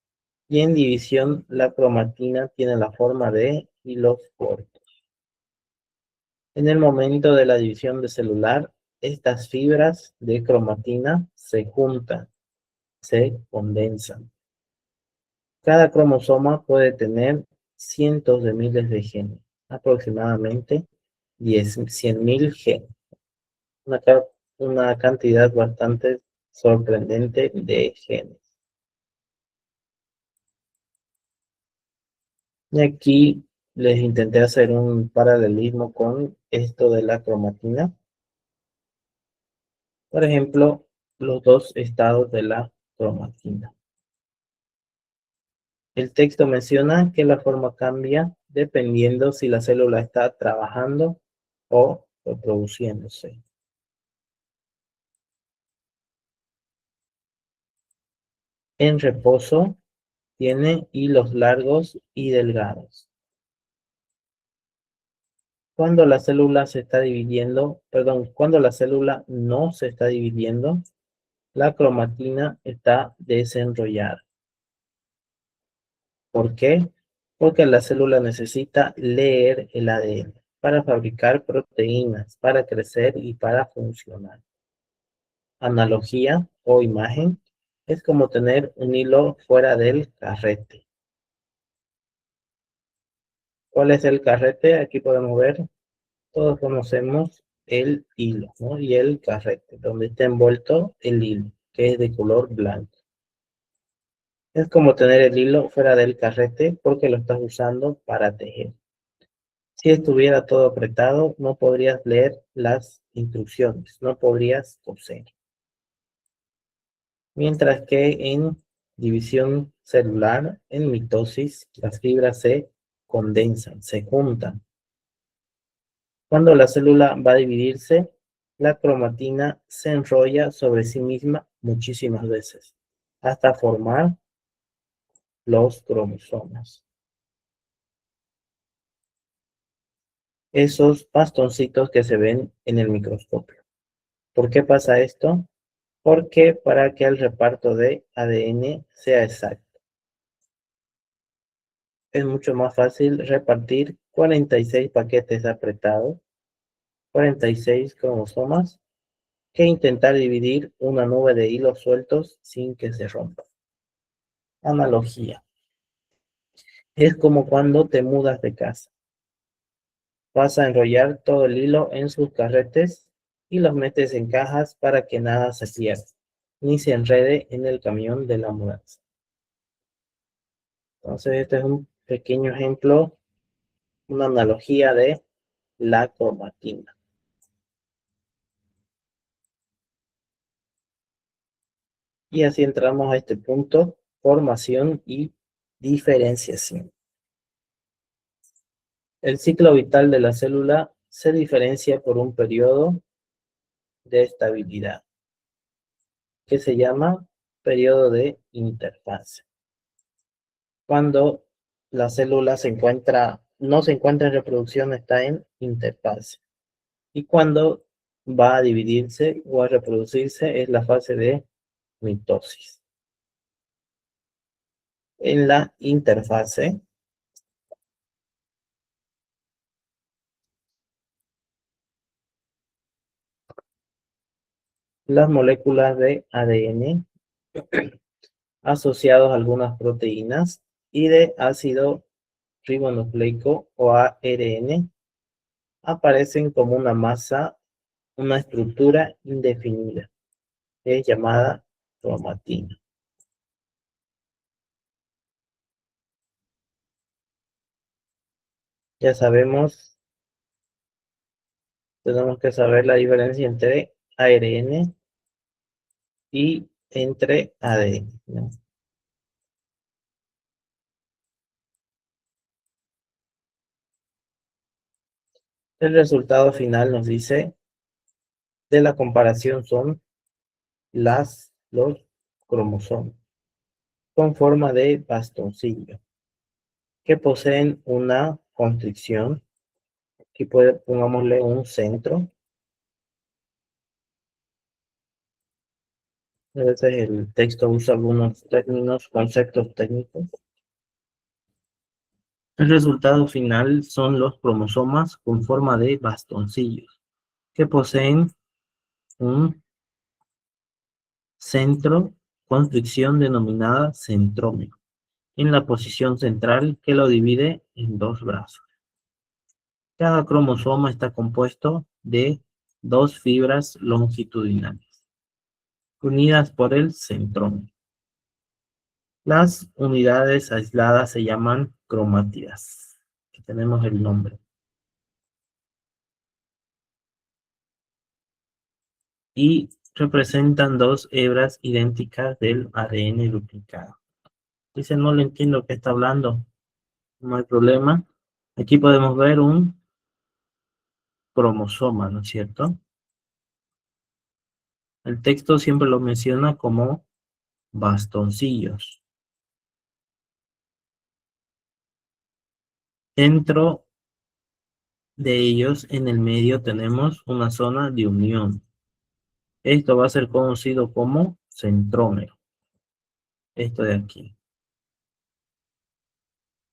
Y en división, la cromatina tiene la forma de hilos cortos. En el momento de la división de celular, estas fibras de cromatina se juntan, se condensan. Cada cromosoma puede tener cientos de miles de genes, aproximadamente 100.000 genes, una cantidad bastante sorprendente de genes. Y aquí les intenté hacer un paralelismo con esto de la cromatina. Por ejemplo, los dos estados de la cromatina. El texto menciona que la forma cambia dependiendo si la célula está trabajando o reproduciéndose. En reposo tiene hilos largos y delgados. Cuando la célula se está dividiendo, cuando la célula no se está dividiendo, la cromatina está desenrollada. ¿Por qué? Porque la célula necesita leer el ADN para fabricar proteínas, para crecer y para funcionar. Analogía o imagen es como tener un hilo fuera del carrete. ¿Cuál es el carrete? Aquí podemos ver, todos conocemos el hilo, ¿no? Y el carrete, donde está envuelto el hilo, que es de color blanco. Es como tener el hilo fuera del carrete porque lo estás usando para tejer. Si estuviera todo apretado, no podrías leer las instrucciones, no podrías coser. Mientras que en división celular, en mitosis, las fibras se condensan, se juntan. Cuando la célula va a dividirse, la cromatina se enrolla sobre sí misma muchísimas veces, hasta formar los cromosomas. Esos bastoncitos que se ven en el microscopio. ¿Por qué pasa esto? Porque para que el reparto de ADN sea exacto, es mucho más fácil repartir 46 paquetes apretados, 46 cromosomas, que intentar dividir una nube de hilos sueltos sin que se rompa. Analogía. Es como cuando te mudas de casa. Vas a enrollar todo el hilo en sus carretes y los metes en cajas para que nada se pierda, ni se enrede en el camión de la mudanza. Entonces, este es un pequeño ejemplo, una analogía de la cromatina. Y así entramos a este punto, formación y diferenciación. El ciclo vital de la célula se diferencia por un periodo de estabilidad, que se llama periodo de interfase. Cuando la célula no se encuentra en reproducción, está en interfase. Y cuando va a dividirse o a reproducirse es la fase de mitosis. En la interfase, las moléculas de ADN asociados a algunas proteínas y de ácido ribonucleico o ARN aparecen como una masa, una estructura indefinida, es llamada cromatina. Ya sabemos, tenemos que saber la diferencia entre ARN y entre ADN, ¿no? El resultado final nos dice de la comparación son los cromosomas con forma de bastoncillo que poseen una constricción. Aquí pongámosle un centro. A veces el texto usa algunos términos, conceptos técnicos. El resultado final son los cromosomas con forma de bastoncillos, que poseen un centro constricción denominada centrómero, en la posición central que lo divide en dos brazos. Cada cromosoma está compuesto de dos fibras longitudinales, unidas por el centrómero. Las unidades aisladas se llaman cromátidas. Aquí tenemos el nombre. Y representan dos hebras idénticas del ADN duplicado. Dice, no le entiendo qué está hablando. No hay problema. Aquí podemos ver un cromosoma, ¿no es cierto? El texto siempre lo menciona como bastoncillos. Dentro de ellos, en el medio, tenemos una zona de unión. Esto va a ser conocido como centrómero. Esto de aquí.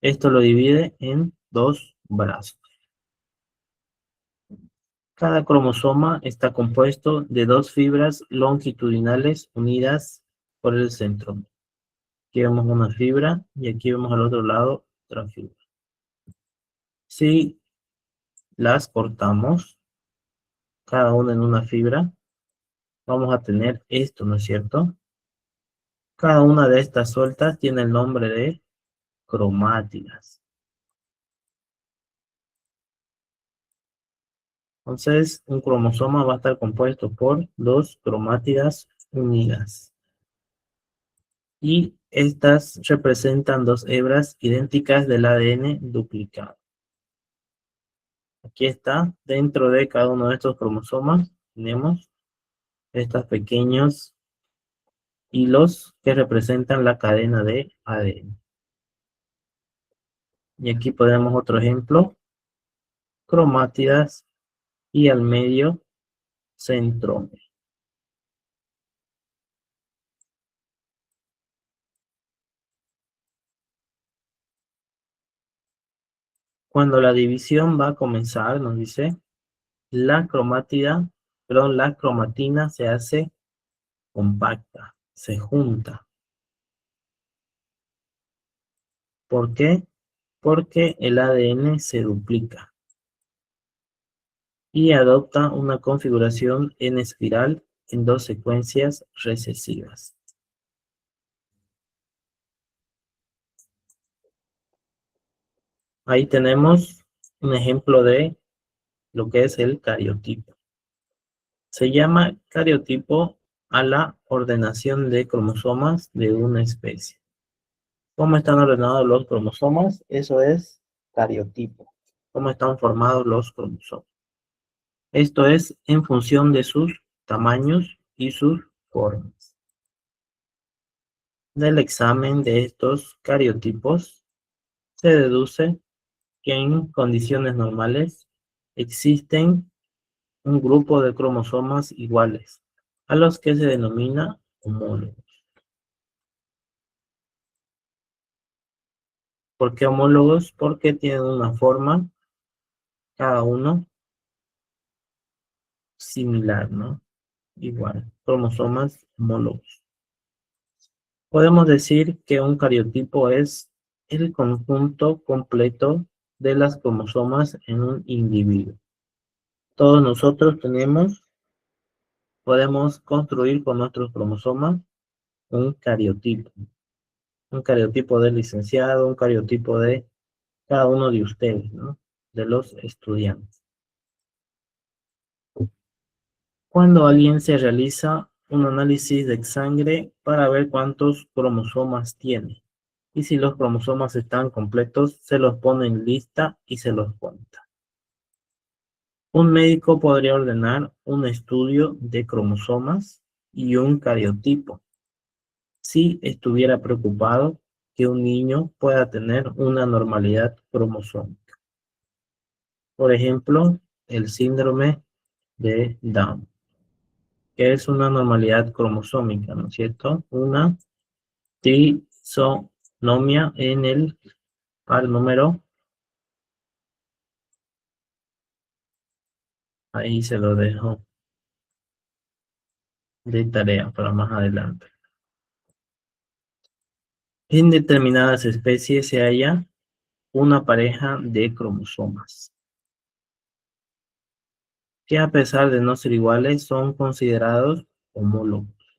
Esto lo divide en dos brazos. Cada cromosoma está compuesto de dos fibras longitudinales unidas por el centrómero. Aquí vemos una fibra y aquí vemos al otro lado otra fibra. Si las cortamos, cada una en una fibra, vamos a tener esto, ¿no es cierto? Cada una de estas sueltas tiene el nombre de cromátidas. Entonces, un cromosoma va a estar compuesto por dos cromátidas unidas. Y estas representan dos hebras idénticas del ADN duplicado. Aquí está, dentro de cada uno de estos cromosomas, tenemos estos pequeños hilos que representan la cadena de ADN. Y aquí ponemos otro ejemplo, cromátidas y al medio centrómero. Cuando la división va a comenzar, nos dice, la cromatina se hace compacta, se junta. ¿Por qué? Porque el ADN se duplica y adopta una configuración en espiral en dos secuencias recesivas. Ahí tenemos un ejemplo de lo que es el cariotipo. Se llama cariotipo a la ordenación de cromosomas de una especie. ¿Cómo están ordenados los cromosomas? Eso es cariotipo. ¿Cómo están formados los cromosomas? Esto es en función de sus tamaños y sus formas. Del examen de estos cariotipos se deduce que en condiciones normales existen un grupo de cromosomas iguales, a los que se denomina homólogos. ¿Por qué homólogos? Porque tienen una forma, cada uno, similar, ¿no? Igual, cromosomas homólogos. Podemos decir que un cariotipo es el conjunto completo de las cromosomas en un individuo. Todos nosotros podemos construir con nuestros cromosomas un cariotipo. Un cariotipo del licenciado, un cariotipo de cada uno de ustedes, ¿no? De los estudiantes. Cuando alguien se realiza un análisis de sangre para ver cuántos cromosomas tiene. Y si los cromosomas están completos, se los pone en lista y se los cuenta. Un médico podría ordenar un estudio de cromosomas y un cariotipo si estuviera preocupado que un niño pueda tener una normalidad cromosómica. Por ejemplo, el síndrome de Down, que es una anormalidad cromosómica, ¿no es cierto? Una trisonomía en el par número, ahí se lo dejo de tarea para más adelante. En determinadas especies se halla una pareja de cromosomas, que a pesar de no ser iguales, son considerados homólogos,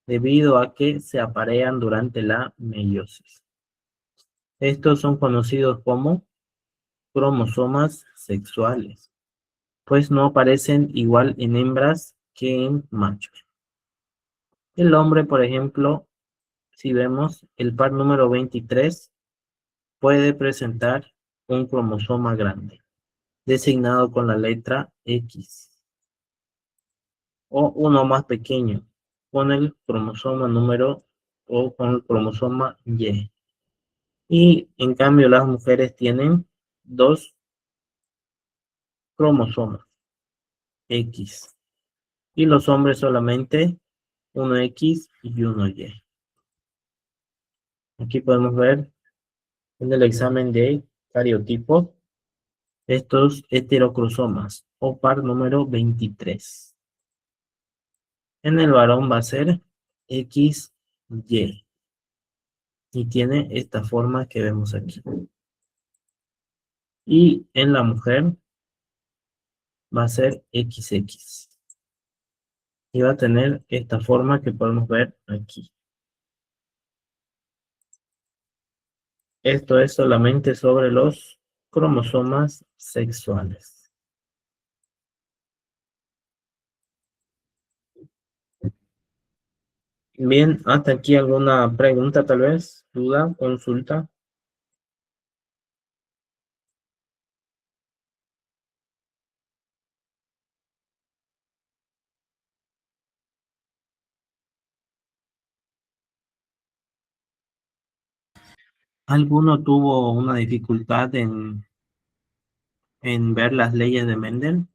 debido a que se aparean durante la meiosis. Estos son conocidos como cromosomas sexuales, pues no aparecen igual en hembras que en machos. El hombre, por ejemplo, si vemos el par número 23, puede presentar un cromosoma grande, designado con la letra X, o uno más pequeño, con el cromosoma número o con el cromosoma Y. Y en cambio las mujeres tienen dos cromosomas X, y los hombres solamente uno X y uno Y. Aquí podemos ver en el examen de cariotipos estos heterocromosomas o par número 23. En el varón va a ser XY y tiene esta forma que vemos aquí. Y en la mujer va a ser XX y va a tener esta forma que podemos ver aquí. Esto es solamente sobre los cromosomas sexuales. Bien, hasta aquí alguna pregunta tal vez, duda, consulta. ¿Alguno tuvo una dificultad en ver las leyes de Mendel?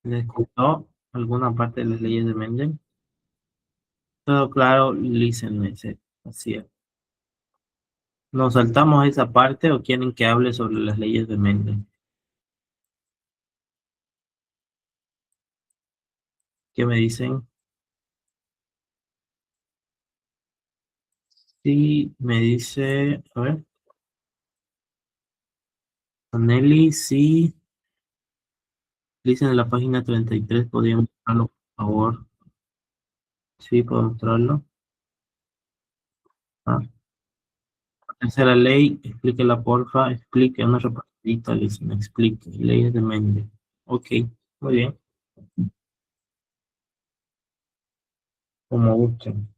¿Les gustó alguna parte de las leyes de Mendel? Todo claro, listen, así es. ¿Nos saltamos esa parte o quieren que hable sobre las leyes de Mendel? ¿Qué me dicen? Sí, me dice, a ver, Nelly, sí, dicen en la página 33, ¿podría mostrarlo, por favor? Sí, puedo mostrarlo. Ah, tercera ley, explíquela, porfa, explique una rapidita, dicen, explique, leyes de Mendel. Ok, muy bien, como gusten.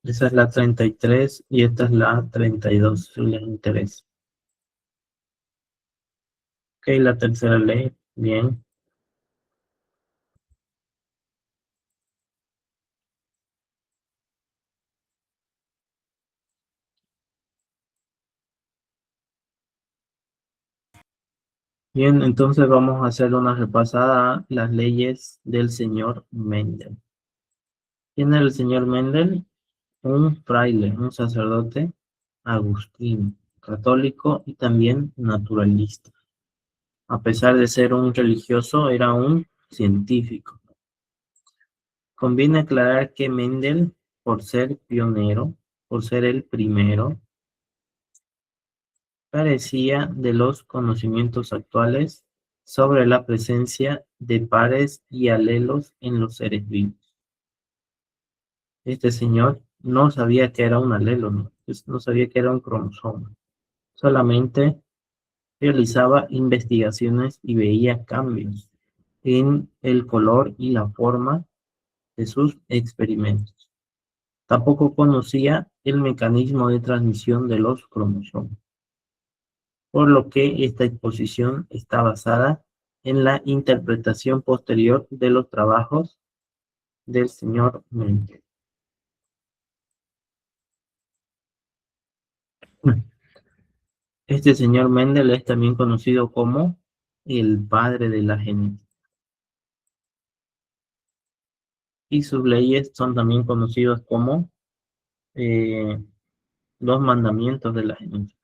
Esa es la 33 y esta es la 32, si les interesa. Ok, la tercera ley, bien. Bien, entonces vamos a hacer una repasada a las leyes del señor Mendel. ¿Quién era el señor Mendel? Un fraile, un sacerdote agustino, católico y también naturalista. A pesar de ser un religioso, era un científico. Conviene aclarar que Mendel, por ser pionero, por ser el primero, carecía de los conocimientos actuales sobre la presencia de pares y alelos en los seres vivos. Este señor no sabía que era un alelo, no sabía que era un cromosoma. Solamente realizaba investigaciones y veía cambios en el color y la forma de sus experimentos. Tampoco conocía el mecanismo de transmisión de los cromosomas, por lo que esta exposición está basada en la interpretación posterior de los trabajos del señor Mendel. Este señor Mendel es también conocido como el padre de la genética. Y sus leyes son también conocidas como los mandamientos de la genética.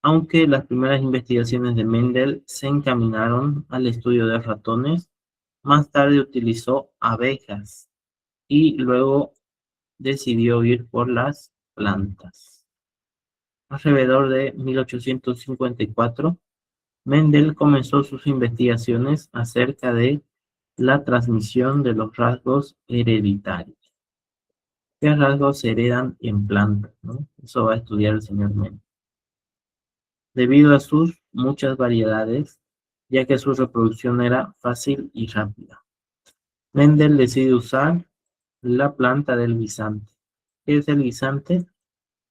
Aunque las primeras investigaciones de Mendel se encaminaron al estudio de ratones, más tarde utilizó abejas y luego decidió ir por las plantas. Alrededor de 1854, Mendel comenzó sus investigaciones acerca de la transmisión de los rasgos hereditarios. ¿Qué rasgos se heredan en plantas, no? Eso va a estudiar el señor Mendel. Debido a sus muchas variedades, ya que su reproducción era fácil y rápida. Mendel decide usar la planta del guisante. ¿Qué es el guisante?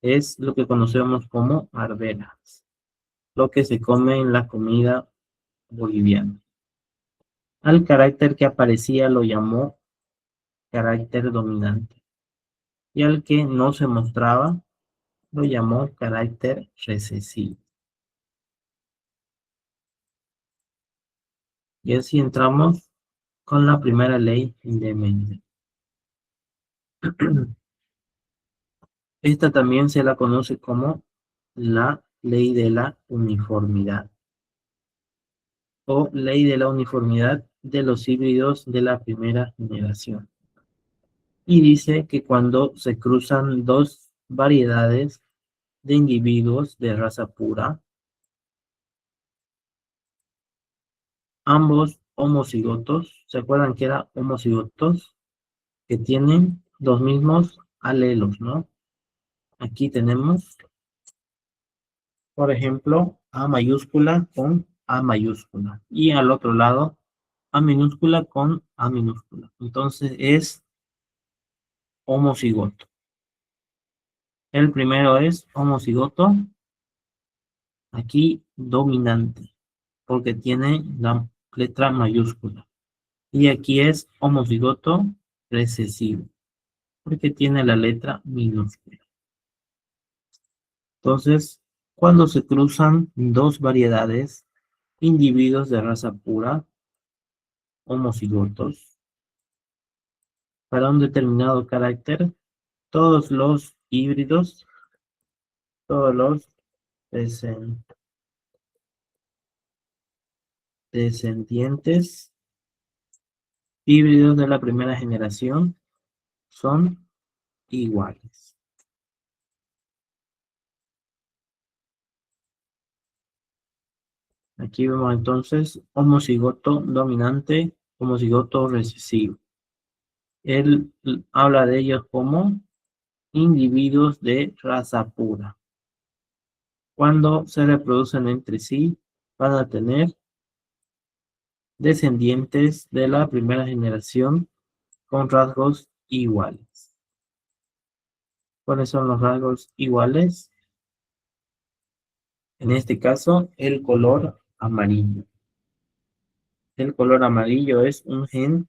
Es lo que conocemos como arvejas, lo que se come en la comida boliviana. Al carácter que aparecía lo llamó carácter dominante, y al que no se mostraba lo llamó carácter recesivo. Y así entramos con la primera ley de Mendel. Esta también se la conoce como la ley de la uniformidad o ley de la uniformidad de los híbridos de la primera generación. Y dice que cuando se cruzan dos variedades de individuos de raza pura, ambos homocigotos, ¿se acuerdan que era homocigotos? Que tienen los mismos alelos, ¿no? Aquí tenemos, por ejemplo, A mayúscula con A mayúscula. Y al otro lado, A minúscula con A minúscula. Entonces es homocigoto. El primero es homocigoto, aquí dominante, porque tiene la letra mayúscula. Y aquí es homocigoto recesivo, porque tiene la letra minúscula. Entonces, cuando se cruzan dos variedades, individuos de raza pura, homocigotos, para un determinado carácter, todos los híbridos, todos los descendientes híbridos de la primera generación son iguales. Aquí vemos entonces homocigoto dominante, homocigoto recesivo. Él habla de ellos como individuos de raza pura. Cuando se reproducen entre sí, van a tener descendientes de la primera generación con rasgos iguales. ¿Cuáles son los rasgos iguales? En este caso, el color amarillo. El color amarillo es un gen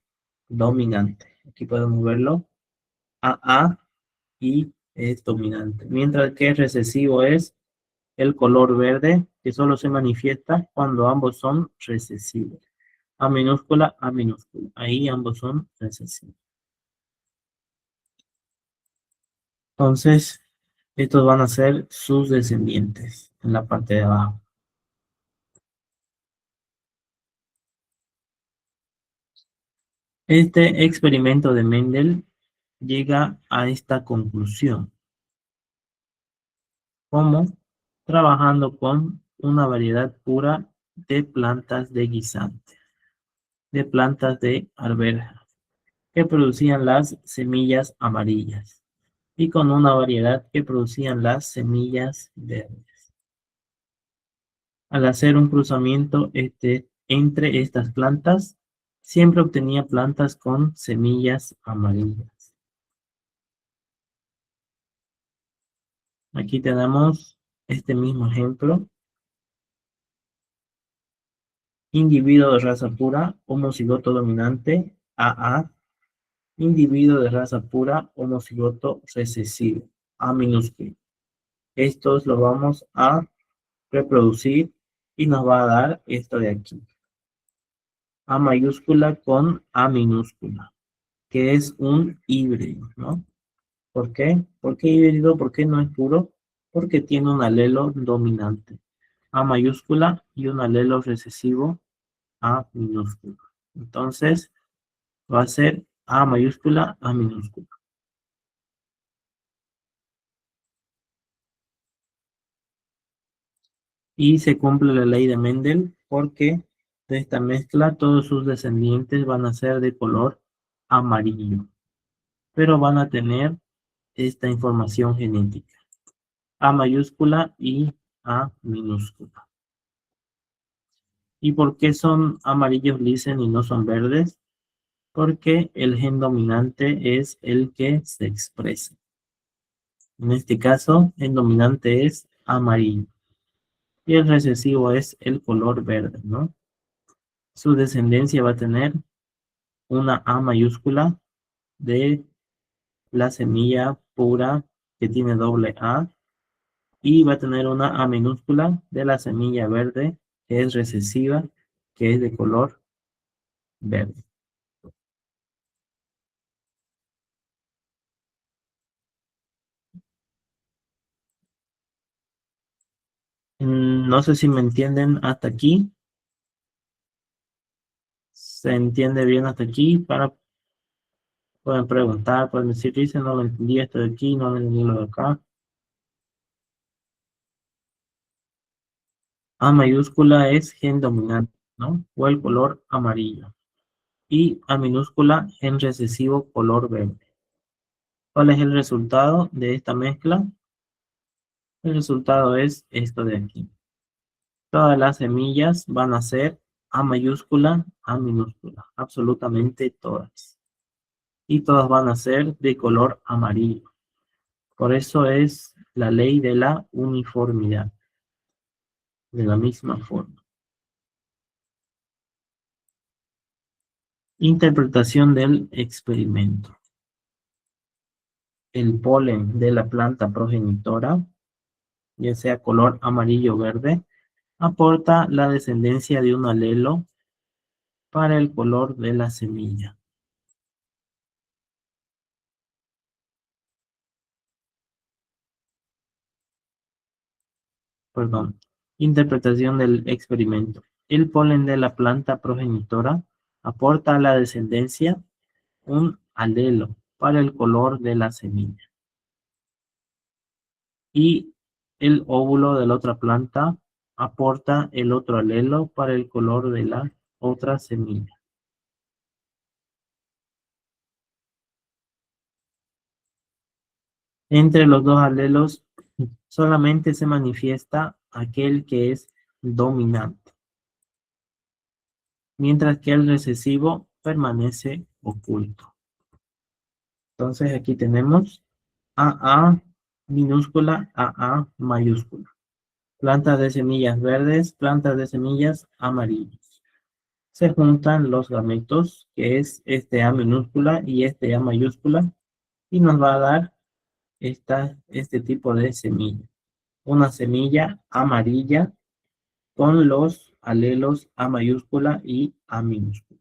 dominante. Aquí podemos verlo. AA y es dominante. Mientras que recesivo es el color verde, que solo se manifiesta cuando ambos son recesivos. A minúscula, A minúscula. Ahí ambos son recesivos. Entonces, estos van a ser sus descendientes en la parte de abajo. Este experimento de Mendel llega a esta conclusión. ¿Cómo? Trabajando con una variedad pura de plantas de guisante, de plantas de arveja, que producían las semillas amarillas, y con una variedad que producían las semillas verdes. Al hacer un cruzamiento entre estas plantas, siempre obtenía plantas con semillas amarillas. Aquí tenemos este mismo ejemplo. Individuo de raza pura, homocigoto dominante, AA. Individuo de raza pura, homocigoto recesivo, A minúsculo. estos los vamos a reproducir y nos va a dar esto de aquí. A mayúscula con A minúscula, que es un híbrido, ¿no? ¿Por qué? ¿Por qué híbrido? ¿Por qué no es puro? Porque tiene un alelo dominante, A mayúscula, y un alelo recesivo, A minúscula. Entonces, va a ser A mayúscula, A minúscula. Y se cumple la ley de Mendel porque de esta mezcla todos sus descendientes van a ser de color amarillo, pero van a tener esta información genética, A mayúscula y A minúscula. ¿Y por qué son amarillos lisen y no son verdes? Porque el gen dominante es el que se expresa. En este caso, el dominante es amarillo y el recesivo es el color verde, ¿no? Su descendencia va a tener una A mayúscula de la semilla pura que tiene doble A y va a tener una A minúscula de la semilla verde que es recesiva, que es de color verde. No sé si me entienden hasta aquí. ¿Se entiende bien hasta aquí? Pueden preguntar, pueden decir, dice, no lo entendí esto de aquí, no lo entendí lo de acá. A mayúscula es gen dominante, ¿no? O el color amarillo. Y A minúscula, gen recesivo, color verde. ¿Cuál es el resultado de esta mezcla? El resultado es esto de aquí. Todas las semillas van a ser A mayúscula, A minúscula. Absolutamente todas. Y todas van a ser de color amarillo. Por eso es la ley de la uniformidad. De la misma forma. Interpretación del experimento. El polen de la planta progenitora, ya sea color amarillo o verde, aporta la descendencia de un alelo para el color de la semilla. Perdón. Interpretación del experimento. El polen de la planta progenitora aporta a la descendencia un alelo para el color de la semilla. Y el óvulo de la otra planta aporta el otro alelo para el color de la otra semilla. Entre los dos alelos solamente se manifiesta aquel que es dominante, mientras que el recesivo permanece oculto. Entonces aquí tenemos AA minúscula, AA mayúscula. Plantas de semillas verdes, plantas de semillas amarillas. Se juntan los gametos, que es este A minúscula y este A mayúscula, y nos va a dar este tipo de semilla. Una semilla amarilla con los alelos A mayúscula y A minúscula,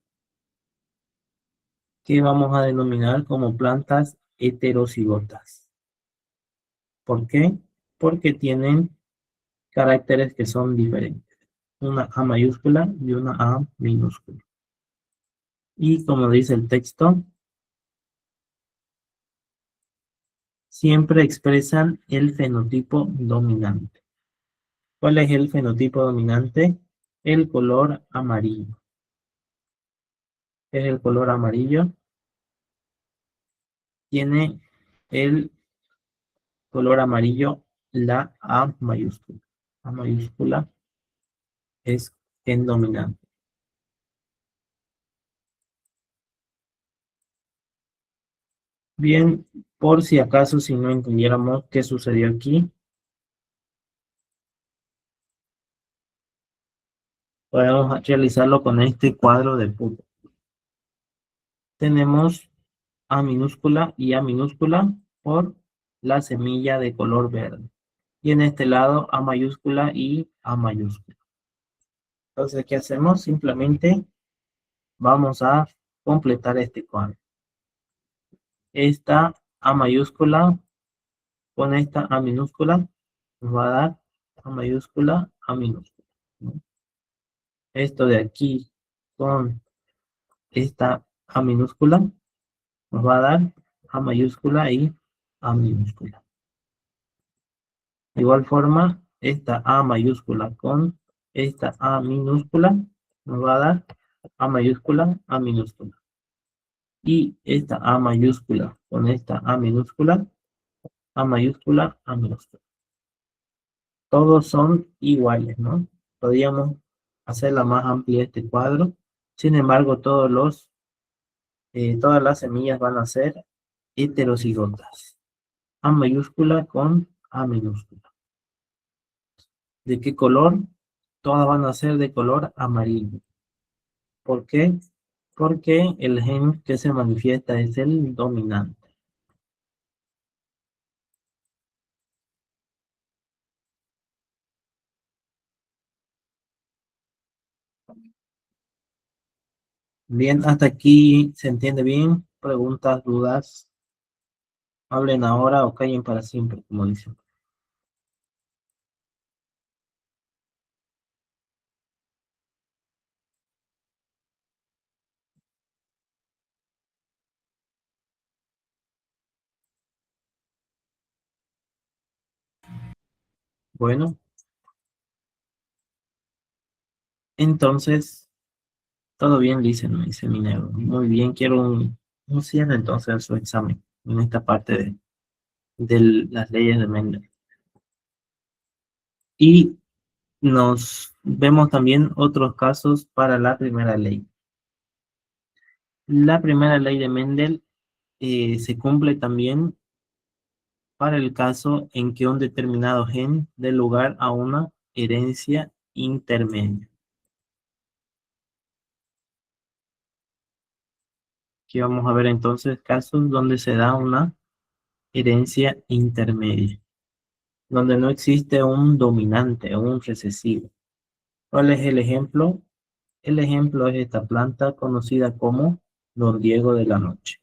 que vamos a denominar como plantas heterocigotas. ¿Por qué? Porque tienen caracteres que son diferentes. Una A mayúscula y una A minúscula. Y como dice el texto, siempre expresan el fenotipo dominante. ¿Cuál es el fenotipo dominante? El color amarillo. Es el color amarillo. Tiene el color amarillo la A mayúscula. A mayúscula es en dominante. Bien, por si acaso, si no entendiéramos qué sucedió aquí, podemos realizarlo con este cuadro de punto. Tenemos A minúscula y A minúscula por la semilla de color verde. y en este lado A mayúscula y A mayúscula. Entonces, ¿qué hacemos? Simplemente vamos a completar este cuadro. Esta A mayúscula con esta A minúscula nos va a dar A mayúscula, A minúscula, ¿no? Esto de aquí con esta A minúscula nos va a dar A mayúscula y A minúscula. De igual forma, esta A mayúscula con esta A minúscula nos va a dar A mayúscula, A minúscula. Y esta A mayúscula con esta A minúscula, A mayúscula, A minúscula. Todos son iguales, ¿no? Podríamos hacerla más amplia este cuadro. Sin embargo, todas las semillas van a ser heterocigotas. A mayúscula con A minúscula. ¿De qué color? Todas van a ser de color amarillo. ¿Por qué? Porque el gen que se manifiesta es el dominante. Bien, hasta aquí se entiende bien. Preguntas, dudas, hablen ahora o callen para siempre, como dicen. Bueno, entonces, todo bien, dicen, me dice Minero. Muy bien, quiero un cierre entonces en su examen, en esta parte de las leyes de Mendel. Y nos vemos también otros casos para la primera ley. La primera ley de Mendel se cumple también para el caso en que un determinado gen dé lugar a una herencia intermedia. Aquí vamos a ver entonces casos donde se da una herencia intermedia, donde no existe un dominante o un recesivo. ¿Cuál es el ejemplo? El ejemplo es esta planta conocida como Don Diego de la Noche.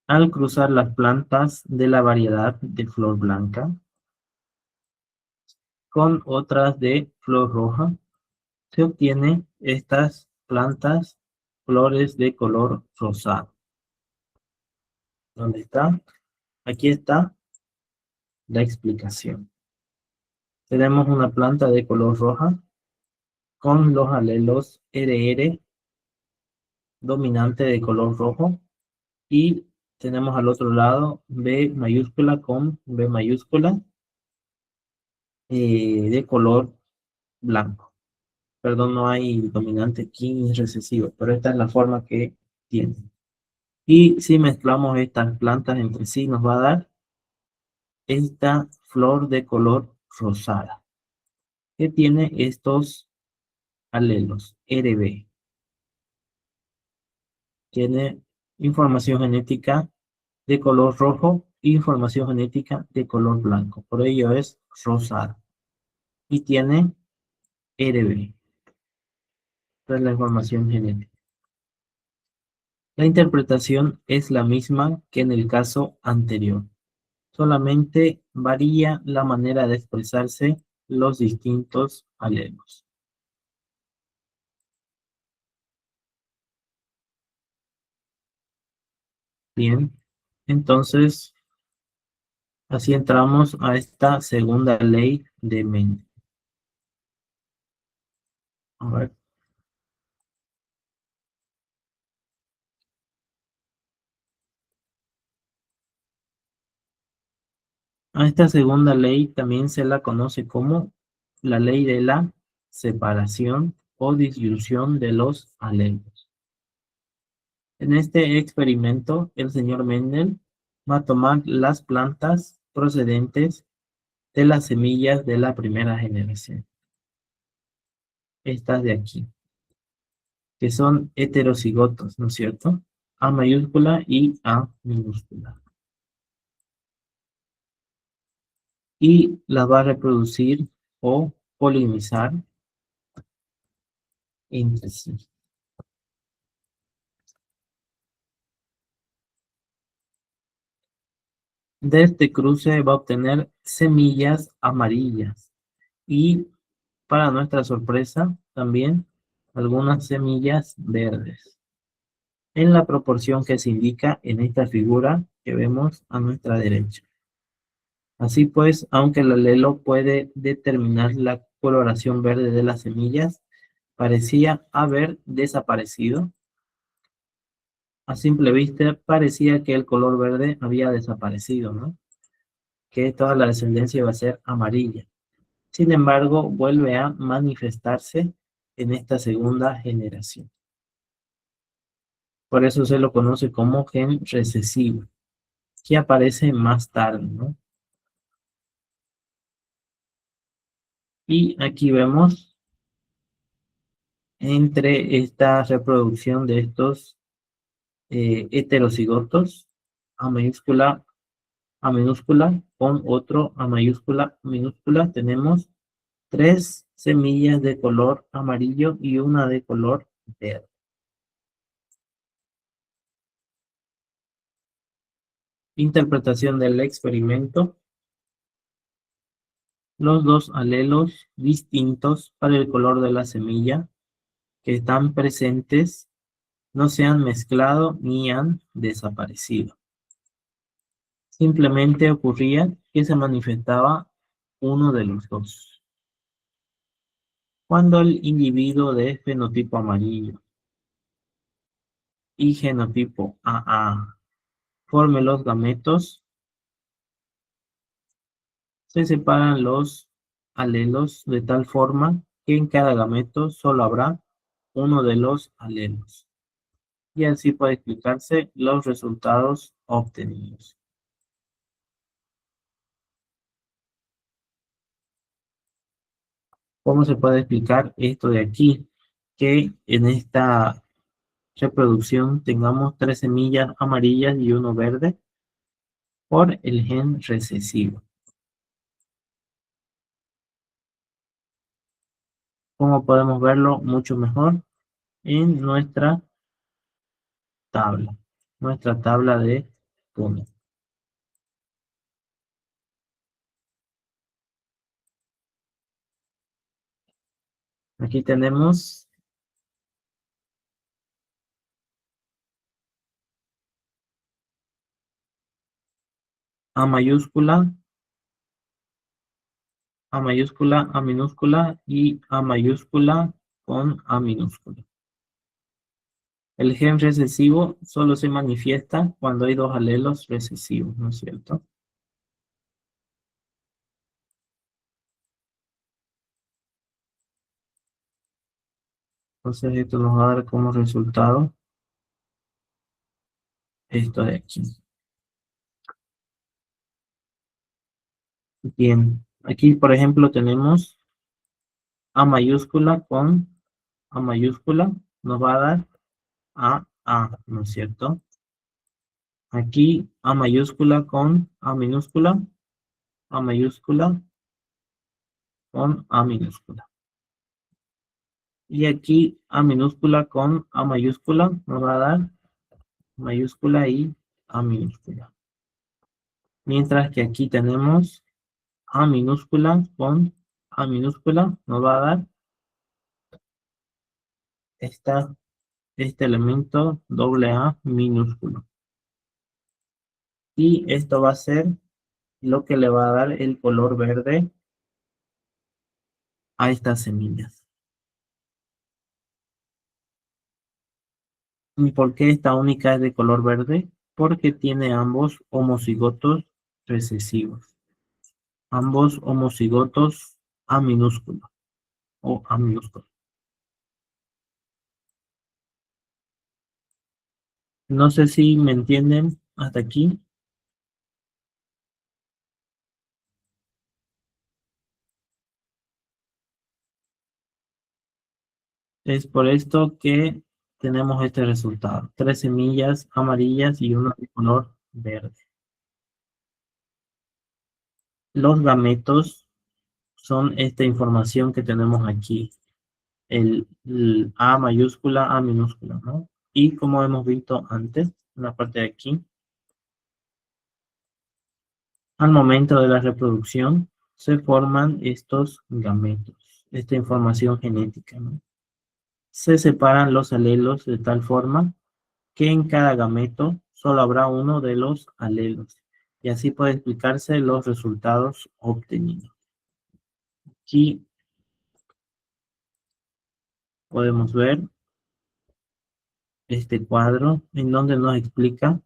Al cruzar las plantas de la variedad de flor blanca con otras de flor roja, se obtiene estas plantas flores de color rosado. ¿Dónde está? Aquí está la explicación. Tenemos una planta de color roja con los alelos RR dominante de color rojo y tenemos al otro lado B mayúscula con B mayúscula de color blanco. Perdón, no hay dominante aquí ni recesivo, pero esta es la forma que tiene. Y si mezclamos estas plantas entre sí, nos va a dar esta flor de color rosada, que tiene estos alelos, RB. Tiene información genética de color rojo e información genética de color blanco. Por ello es rosada. Y tiene RB. Esta es la información genética. La interpretación es la misma que en el caso anterior. Solamente varía la manera de expresarse los distintos alelos. Bien, entonces así entramos a esta segunda ley de Mendel. A ver. A esta segunda ley también se la conoce como la ley de la separación o disyunción de los alelos. En este experimento, el señor Mendel va a tomar las plantas procedentes de las semillas de la primera generación. Estas de aquí, que son heterocigotos, ¿no es cierto? A mayúscula y A minúscula. y las va a reproducir o polinizar entre sí. De este cruce va a obtener semillas amarillas y, para nuestra sorpresa, también algunas semillas verdes, en la proporción que se indica en esta figura que vemos a nuestra derecha. Así pues, aunque el alelo puede determinar la coloración verde de las semillas, parecía haber desaparecido. A simple vista parecía que el color verde había desaparecido, ¿no? Que toda la descendencia iba a ser amarilla. Sin embargo, vuelve a manifestarse en esta segunda generación. Por eso se lo conoce como gen recesivo, que aparece más tarde, ¿no? Y aquí vemos entre esta reproducción de estos heterocigotos, A mayúscula, A minúscula, con otro A mayúscula, minúscula, tenemos 3 semillas de color amarillo y una de color verde. Interpretación del experimento. Los dos alelos distintos para el color de la semilla que están presentes no se han mezclado ni han desaparecido. Simplemente ocurría que se manifestaba uno de los dos. Cuando el individuo de fenotipo amarillo y genotipo AA forme los gametos, se separan los alelos de tal forma que en cada gameto solo habrá uno de los alelos. Y así puede explicarse los resultados obtenidos. ¿Cómo se puede explicar esto de aquí? Que en esta reproducción tengamos 3 semillas amarillas y uno verde por el gen recesivo. ¿Cómo podemos verlo mucho mejor? En nuestra tabla de Punnett. Aquí tenemos A mayúscula, A mayúscula, A minúscula y A mayúscula con A minúscula. El gen recesivo solo se manifiesta cuando hay dos alelos recesivos, ¿no es cierto? Entonces esto nos va a dar como resultado esto de aquí. Bien, aquí por ejemplo tenemos A mayúscula con A mayúscula, nos va a dar A, ¿no es cierto? Aquí A mayúscula con A minúscula, A mayúscula con A minúscula. Y aquí A minúscula con A mayúscula nos va a dar mayúscula y A minúscula. Mientras que aquí tenemos A minúscula con A minúscula nos va a dar este elemento doble A minúsculo. Y esto va a ser lo que le va a dar el color verde a estas semillas. ¿Y por qué esta única es de color verde? Porque tiene ambos homocigotos recesivos. Ambos homocigotos A minúsculo o A minúsculo. No sé si me entienden hasta aquí. Es por esto que tenemos este resultado. 3 semillas amarillas y una de color verde. Los gametos son esta información que tenemos aquí, el A mayúscula, A minúscula, ¿no? Y como hemos visto antes, en la parte de aquí, al momento de la reproducción, se forman estos gametos, esta información genética, ¿no? Se separan los alelos de tal forma que en cada gameto solo habrá uno de los alelos, y así puede explicarse los resultados obtenidos. Aquí podemos ver este cuadro en donde nos explica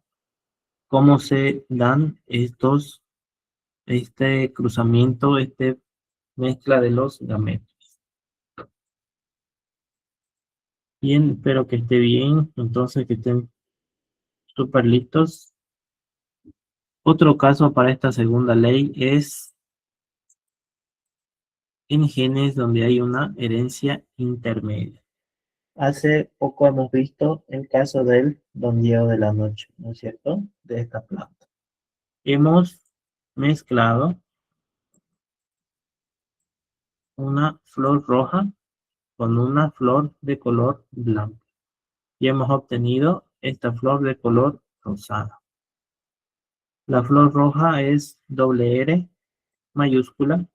cómo se dan este cruzamiento, este mezcla de los gametos. Bien, espero que esté bien, entonces que estén súper listos. Otro caso para esta segunda ley es en genes donde hay una herencia intermedia. Hace poco hemos visto el caso del don Diego de la noche, ¿no es cierto? De esta planta. Hemos mezclado una flor roja con una flor de color blanco y hemos obtenido esta flor de color rosada. La flor roja es doble R mayúscula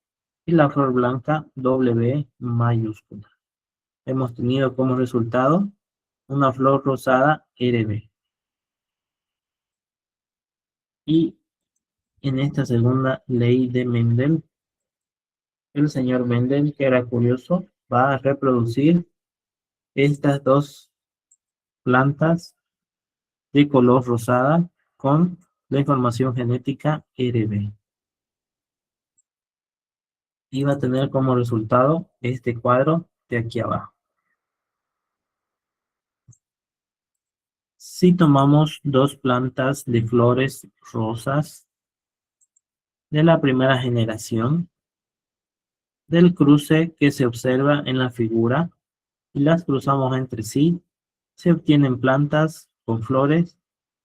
y la flor blanca W mayúscula. Hemos tenido como resultado una flor rosada RB. Y en esta segunda ley de Mendel, el señor Mendel, que era curioso, va a reproducir estas dos plantas de color rosada con la información genética RB. Y va a tener como resultado este cuadro de aquí abajo. Si tomamos dos plantas de flores rosas de la primera generación, del cruce que se observa en la figura, y las cruzamos entre sí, se obtienen plantas con flores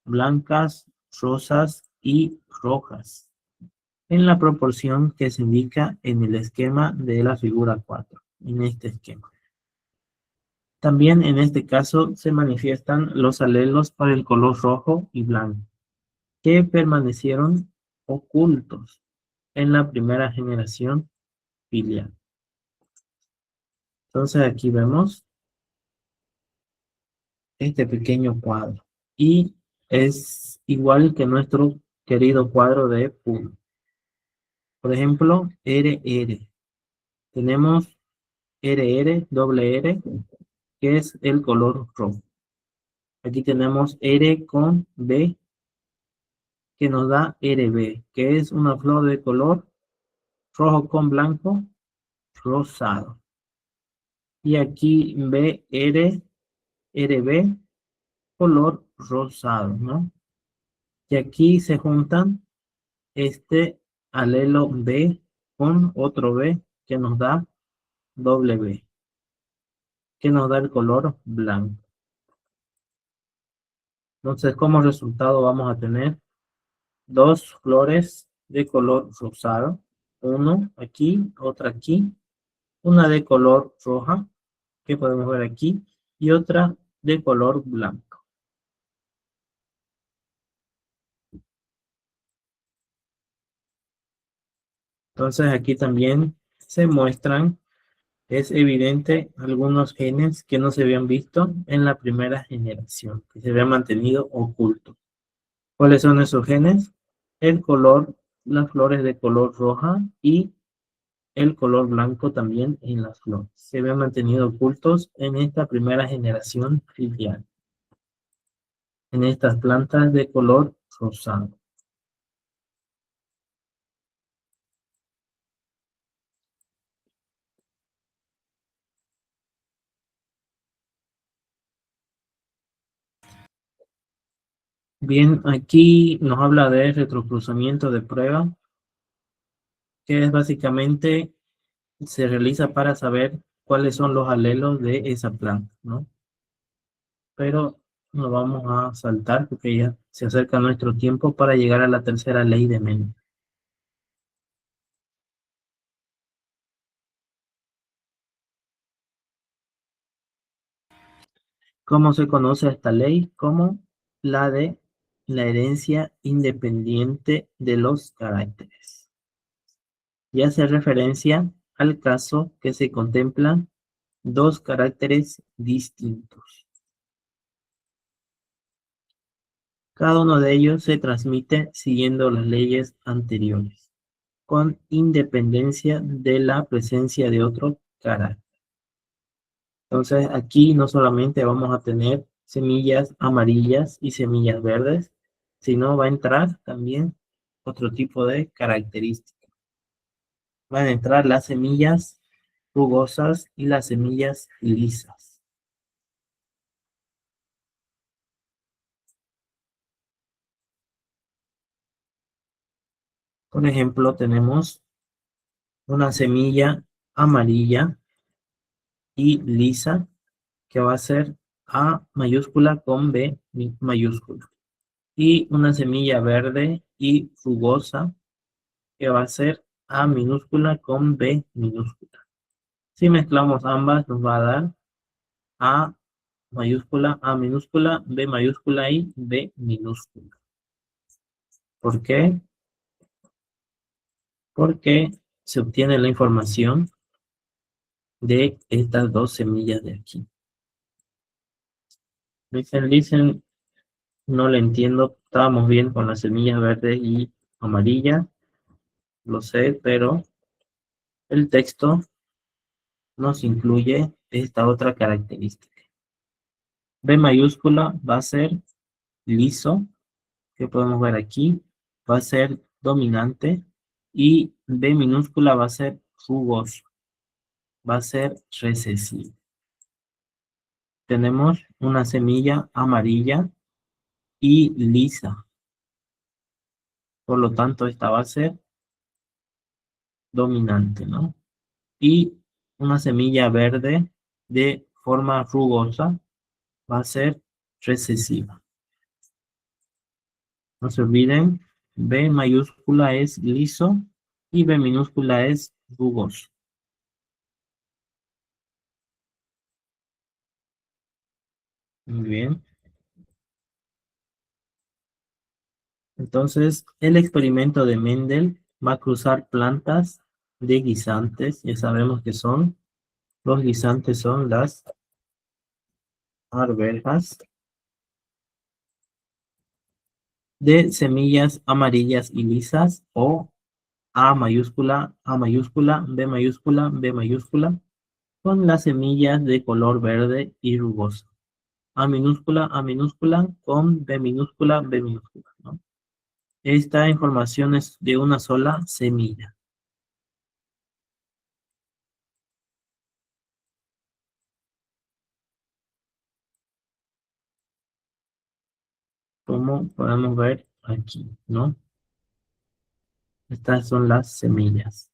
blancas, rosas y rojas, en la proporción que se indica en el esquema de la figura 4, en este esquema. También en este caso se manifiestan los alelos para el color rojo y blanco, que permanecieron ocultos en la primera generación filial. Entonces aquí vemos este pequeño cuadro y es igual que nuestro querido cuadro de Pull. Por ejemplo, RR. Tenemos RR, doble R, que es el color rojo. Aquí tenemos R con B, que nos da RB, que es una flor de color rojo con blanco, rosado. Y aquí BR, RB, color rosado, ¿no? Y aquí se juntan este alelo B con otro B que nos da doble B, que nos da el color blanco. Entonces, como resultado vamos a tener dos flores de color rosado, uno aquí, otra aquí, una de color roja, que podemos ver aquí, y otra de color blanco. Entonces aquí también se muestran, es evidente, algunos genes que no se habían visto en la primera generación, que se habían mantenido ocultos. ¿Cuáles son esos genes? El color, las flores de color roja y el color blanco también en las flores. Se habían mantenido ocultos en esta primera generación filial, en estas plantas de color rosado. Bien, aquí nos habla de retrocruzamiento de prueba, que es básicamente se realiza para saber cuáles son los alelos de esa planta, ¿no? Pero nos vamos a saltar porque ya se acerca nuestro tiempo para llegar a la tercera ley de Mendel. ¿Cómo se conoce esta ley? Como la de la herencia independiente de los caracteres. Y hace referencia al caso que se contemplan dos caracteres distintos. Cada uno de ellos se transmite siguiendo las leyes anteriores, con independencia de la presencia de otro carácter. Entonces, aquí no solamente vamos a tener semillas amarillas y semillas verdes, sino va a entrar también otro tipo de características. Van a entrar las semillas rugosas y las semillas lisas. Por ejemplo, tenemos una semilla amarilla y lisa que va a ser A mayúscula con B mayúscula. Y una semilla verde y rugosa que va a ser A minúscula con B minúscula. Si mezclamos ambas nos va a dar A mayúscula, A minúscula, B mayúscula y B minúscula. ¿Por qué? Porque se obtiene la información de estas dos semillas de aquí. Dicen, no le entiendo, estábamos bien con las semillas verdes y amarillas, lo sé, pero el texto nos incluye esta otra característica. B mayúscula va a ser liso, que podemos ver aquí, va a ser dominante, y B minúscula va a ser rugoso, va a ser recesivo. Tenemos una semilla amarilla y lisa, por lo tanto esta va a ser dominante, ¿no? Y una semilla verde de forma rugosa va a ser recesiva. No se olviden, B mayúscula es liso y B minúscula es rugoso. Muy bien. Entonces, el experimento de Mendel va a cruzar plantas de guisantes. Ya sabemos que son, los guisantes son las arvejas de semillas amarillas y lisas o A mayúscula, B mayúscula, B mayúscula, con las semillas de color verde y rugoso. A minúscula, con B minúscula, B minúscula, ¿no? Esta información es de una sola semilla. Como podemos ver aquí, ¿no? Estas son las semillas.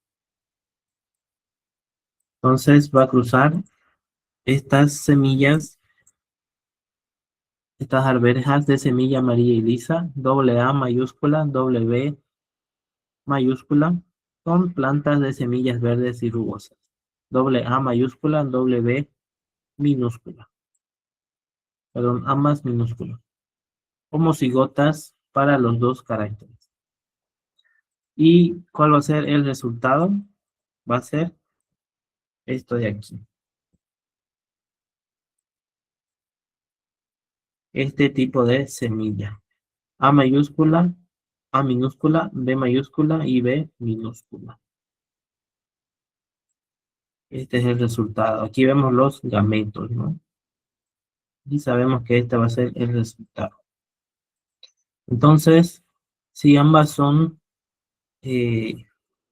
Entonces va a cruzar estas semillas, estas arvejas de semilla amarilla y lisa, doble A mayúscula, doble B mayúscula, con plantas de semillas verdes y rugosas. Doble A mayúscula, doble B minúscula. Perdón, ambas minúsculas. Como cigotas para los dos caracteres. ¿Y cuál va a ser el resultado? Va a ser esto de aquí. Este tipo de semilla. A mayúscula, A minúscula, B mayúscula y B minúscula. Este es el resultado. Aquí vemos los gametos, ¿no? Y sabemos que este va a ser el resultado. Entonces, si ambas son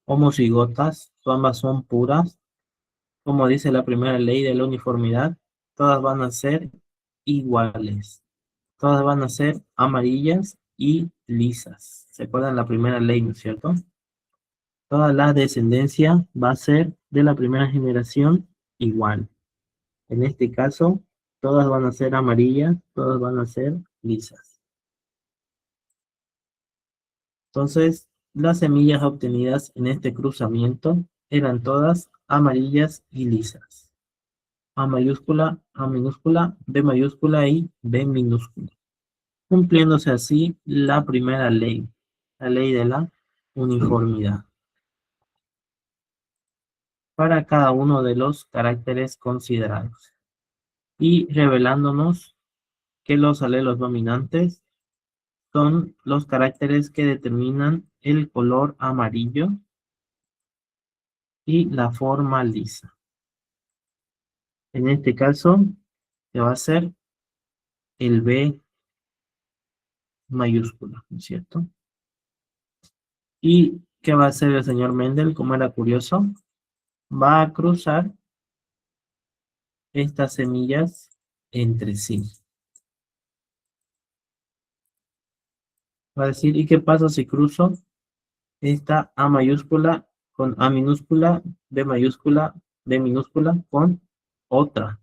homocigotas, ambas son puras, como dice la primera ley de la uniformidad, todas van a ser iguales. Todas van a ser amarillas y lisas. ¿Se acuerdan la primera ley, no es cierto? Toda la descendencia va a ser de la primera generación igual. En este caso, todas van a ser amarillas, todas van a ser lisas. Entonces, las semillas obtenidas en este cruzamiento eran todas amarillas y lisas. A mayúscula, A minúscula, B mayúscula y B minúscula, cumpliéndose así la primera ley, la ley de la uniformidad, para cada uno de los caracteres considerados, y revelándonos que los alelos dominantes son los caracteres que determinan el color amarillo y la forma lisa. En este caso, se va a hacer el B mayúscula, ¿no es cierto? ¿Y qué va a hacer el señor Mendel? Como era curioso, va a cruzar estas semillas entre sí. Va a decir, ¿y qué pasa si cruzo esta A mayúscula con A minúscula, B mayúscula, B minúscula con otra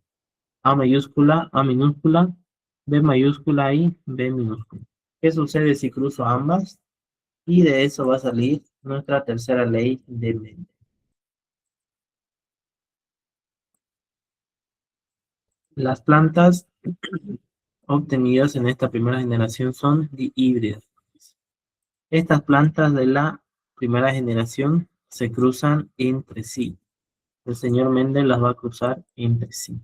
A mayúscula, A minúscula, B mayúscula y B minúscula? ¿Qué sucede si cruzo ambas? Y de eso va a salir nuestra tercera ley de Mendel. Las plantas obtenidas en esta primera generación son dihíbridas. Estas plantas de la primera generación se cruzan entre sí. El señor Mendel las va a cruzar entre sí,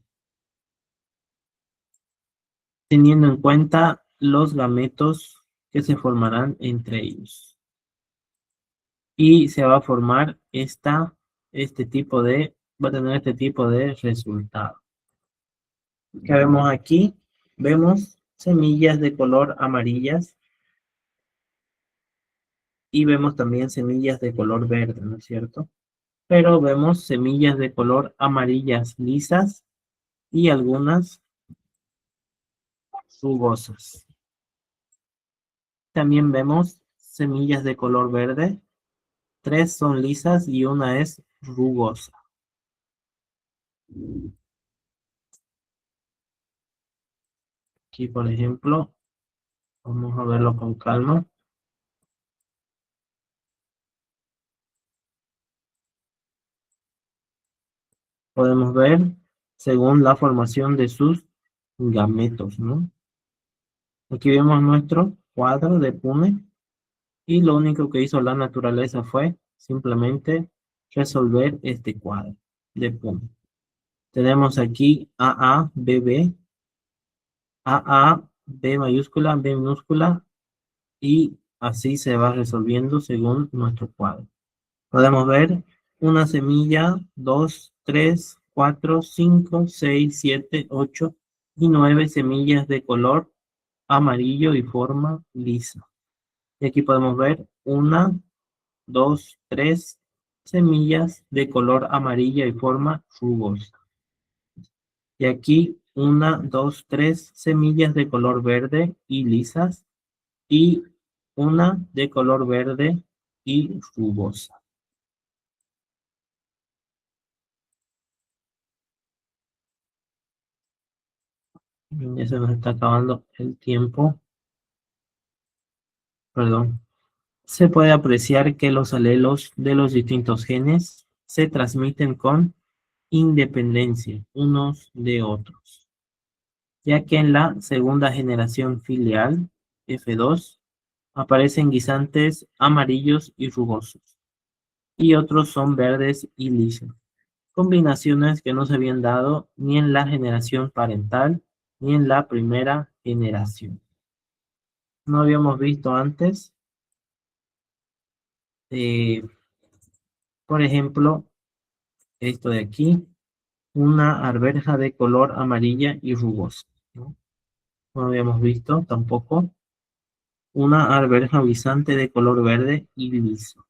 teniendo en cuenta los gametos que se formarán entre ellos. Y se va a formar va a tener este tipo de resultado. ¿Qué vemos aquí? Vemos semillas de color amarillas y vemos también semillas de color verde, ¿no es cierto? Pero vemos semillas de color amarillas lisas y algunas rugosas. También vemos semillas de color verde. 3 son lisas y una es rugosa. Aquí, por ejemplo, vamos a verlo con calma. Podemos ver según la formación de sus gametos, ¿no? Aquí vemos nuestro cuadro de Punnett y lo único que hizo la naturaleza fue simplemente resolver este cuadro de Punnett. Tenemos aquí AA, BB, AA, B mayúscula, B minúscula, y así se va resolviendo según nuestro cuadro. Podemos ver una semilla, 2, 3, 4, 5, 6, 7, 8 y 9 semillas de color amarillo y forma lisa. Y aquí podemos ver 1, 2, 3 semillas de color amarilla y forma rugosa. Y aquí 1, 2, 3 semillas de color verde y lisas y una de color verde y rugosa. Ya se nos está acabando el tiempo. Perdón. Se puede apreciar que los alelos de los distintos genes se transmiten con independencia unos de otros, ya que en la segunda generación filial, F2, aparecen guisantes amarillos y rugosos, y otros son verdes y lisos, combinaciones que no se habían dado ni en la generación parental ni en la primera generación. No habíamos visto antes, por ejemplo, esto de aquí, una arveja de color amarilla y rugosa, ¿no? No habíamos visto tampoco una arveja guisante de color verde y liso.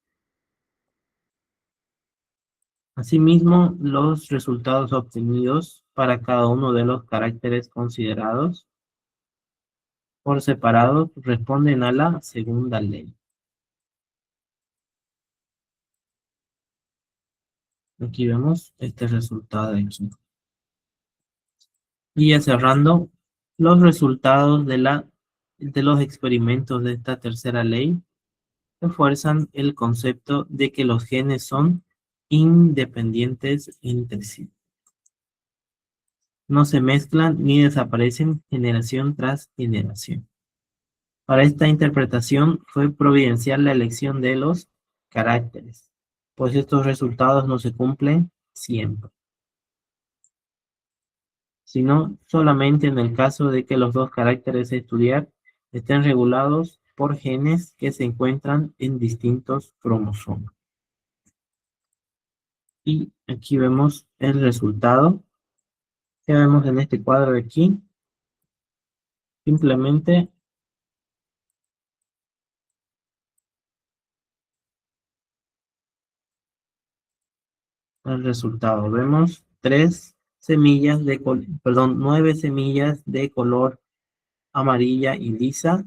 Asimismo, los resultados obtenidos para cada uno de los caracteres considerados por separado responden a la segunda ley. Aquí vemos este resultado de aquí. Y ya cerrando, los resultados de los experimentos de esta tercera ley refuerzan el concepto de que los genes son independientes entre sí. no se mezclan ni desaparecen generación tras generación. Para esta interpretación fue providencial la elección de los caracteres, pues estos resultados no se cumplen siempre, sino solamente en el caso de que los dos caracteres a estudiar estén regulados por genes que se encuentran en distintos cromosomas. Y aquí vemos el resultado que vemos en este cuadro de aquí. Simplemente el resultado. Vemos 9 semillas de color amarilla y lisa,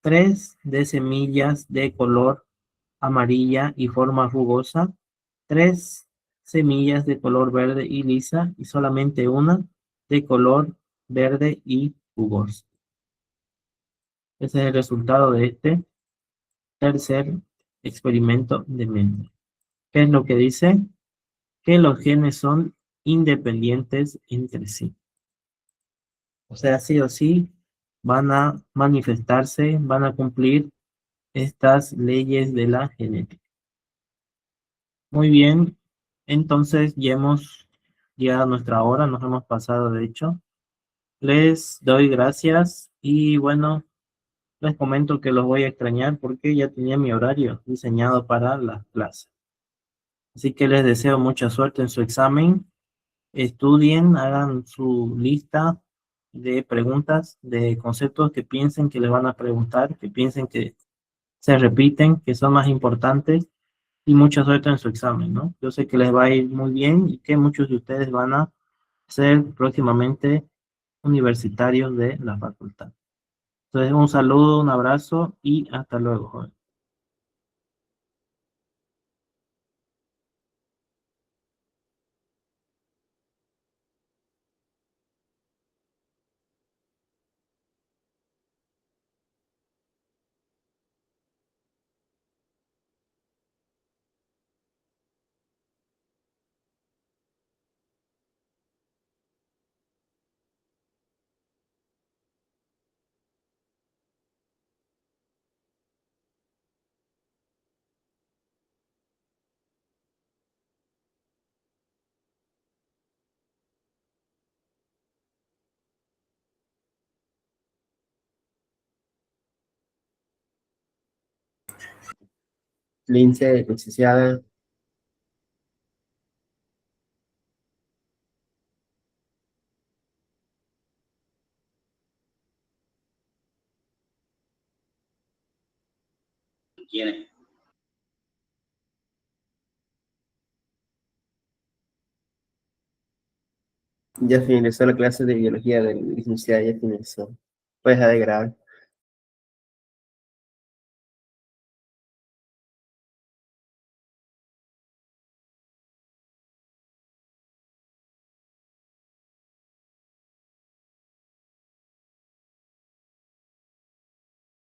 3 de semillas de color amarilla y forma rugosa, 3 semillas de color verde y lisa y solamente una de color verde y rugosa. Ese es el resultado de este tercer experimento de Mendel. ¿Qué es lo que dice? Que los genes son independientes entre sí. O sea, sí o sí van a manifestarse, van a cumplir estas leyes de la genética. Muy bien, entonces ya hemos llegado a nuestra hora, nos hemos pasado de hecho. Les doy gracias y bueno, les comento que los voy a extrañar porque ya tenía mi horario diseñado para las clases. Así que les deseo mucha suerte en su examen. Estudien, hagan su lista de preguntas, de conceptos que piensen que les van a preguntar, que piensen que se repiten, que son más importantes, y mucha suerte en su examen, ¿no? Yo sé que les va a ir muy bien y que muchos de ustedes van a ser próximamente universitarios de la facultad. Entonces, un saludo, un abrazo y hasta luego, joven. Lince, licenciada. Ya finalizó la clase de biología de la licenciada, ya finalizó. Puedes dejar de grabar.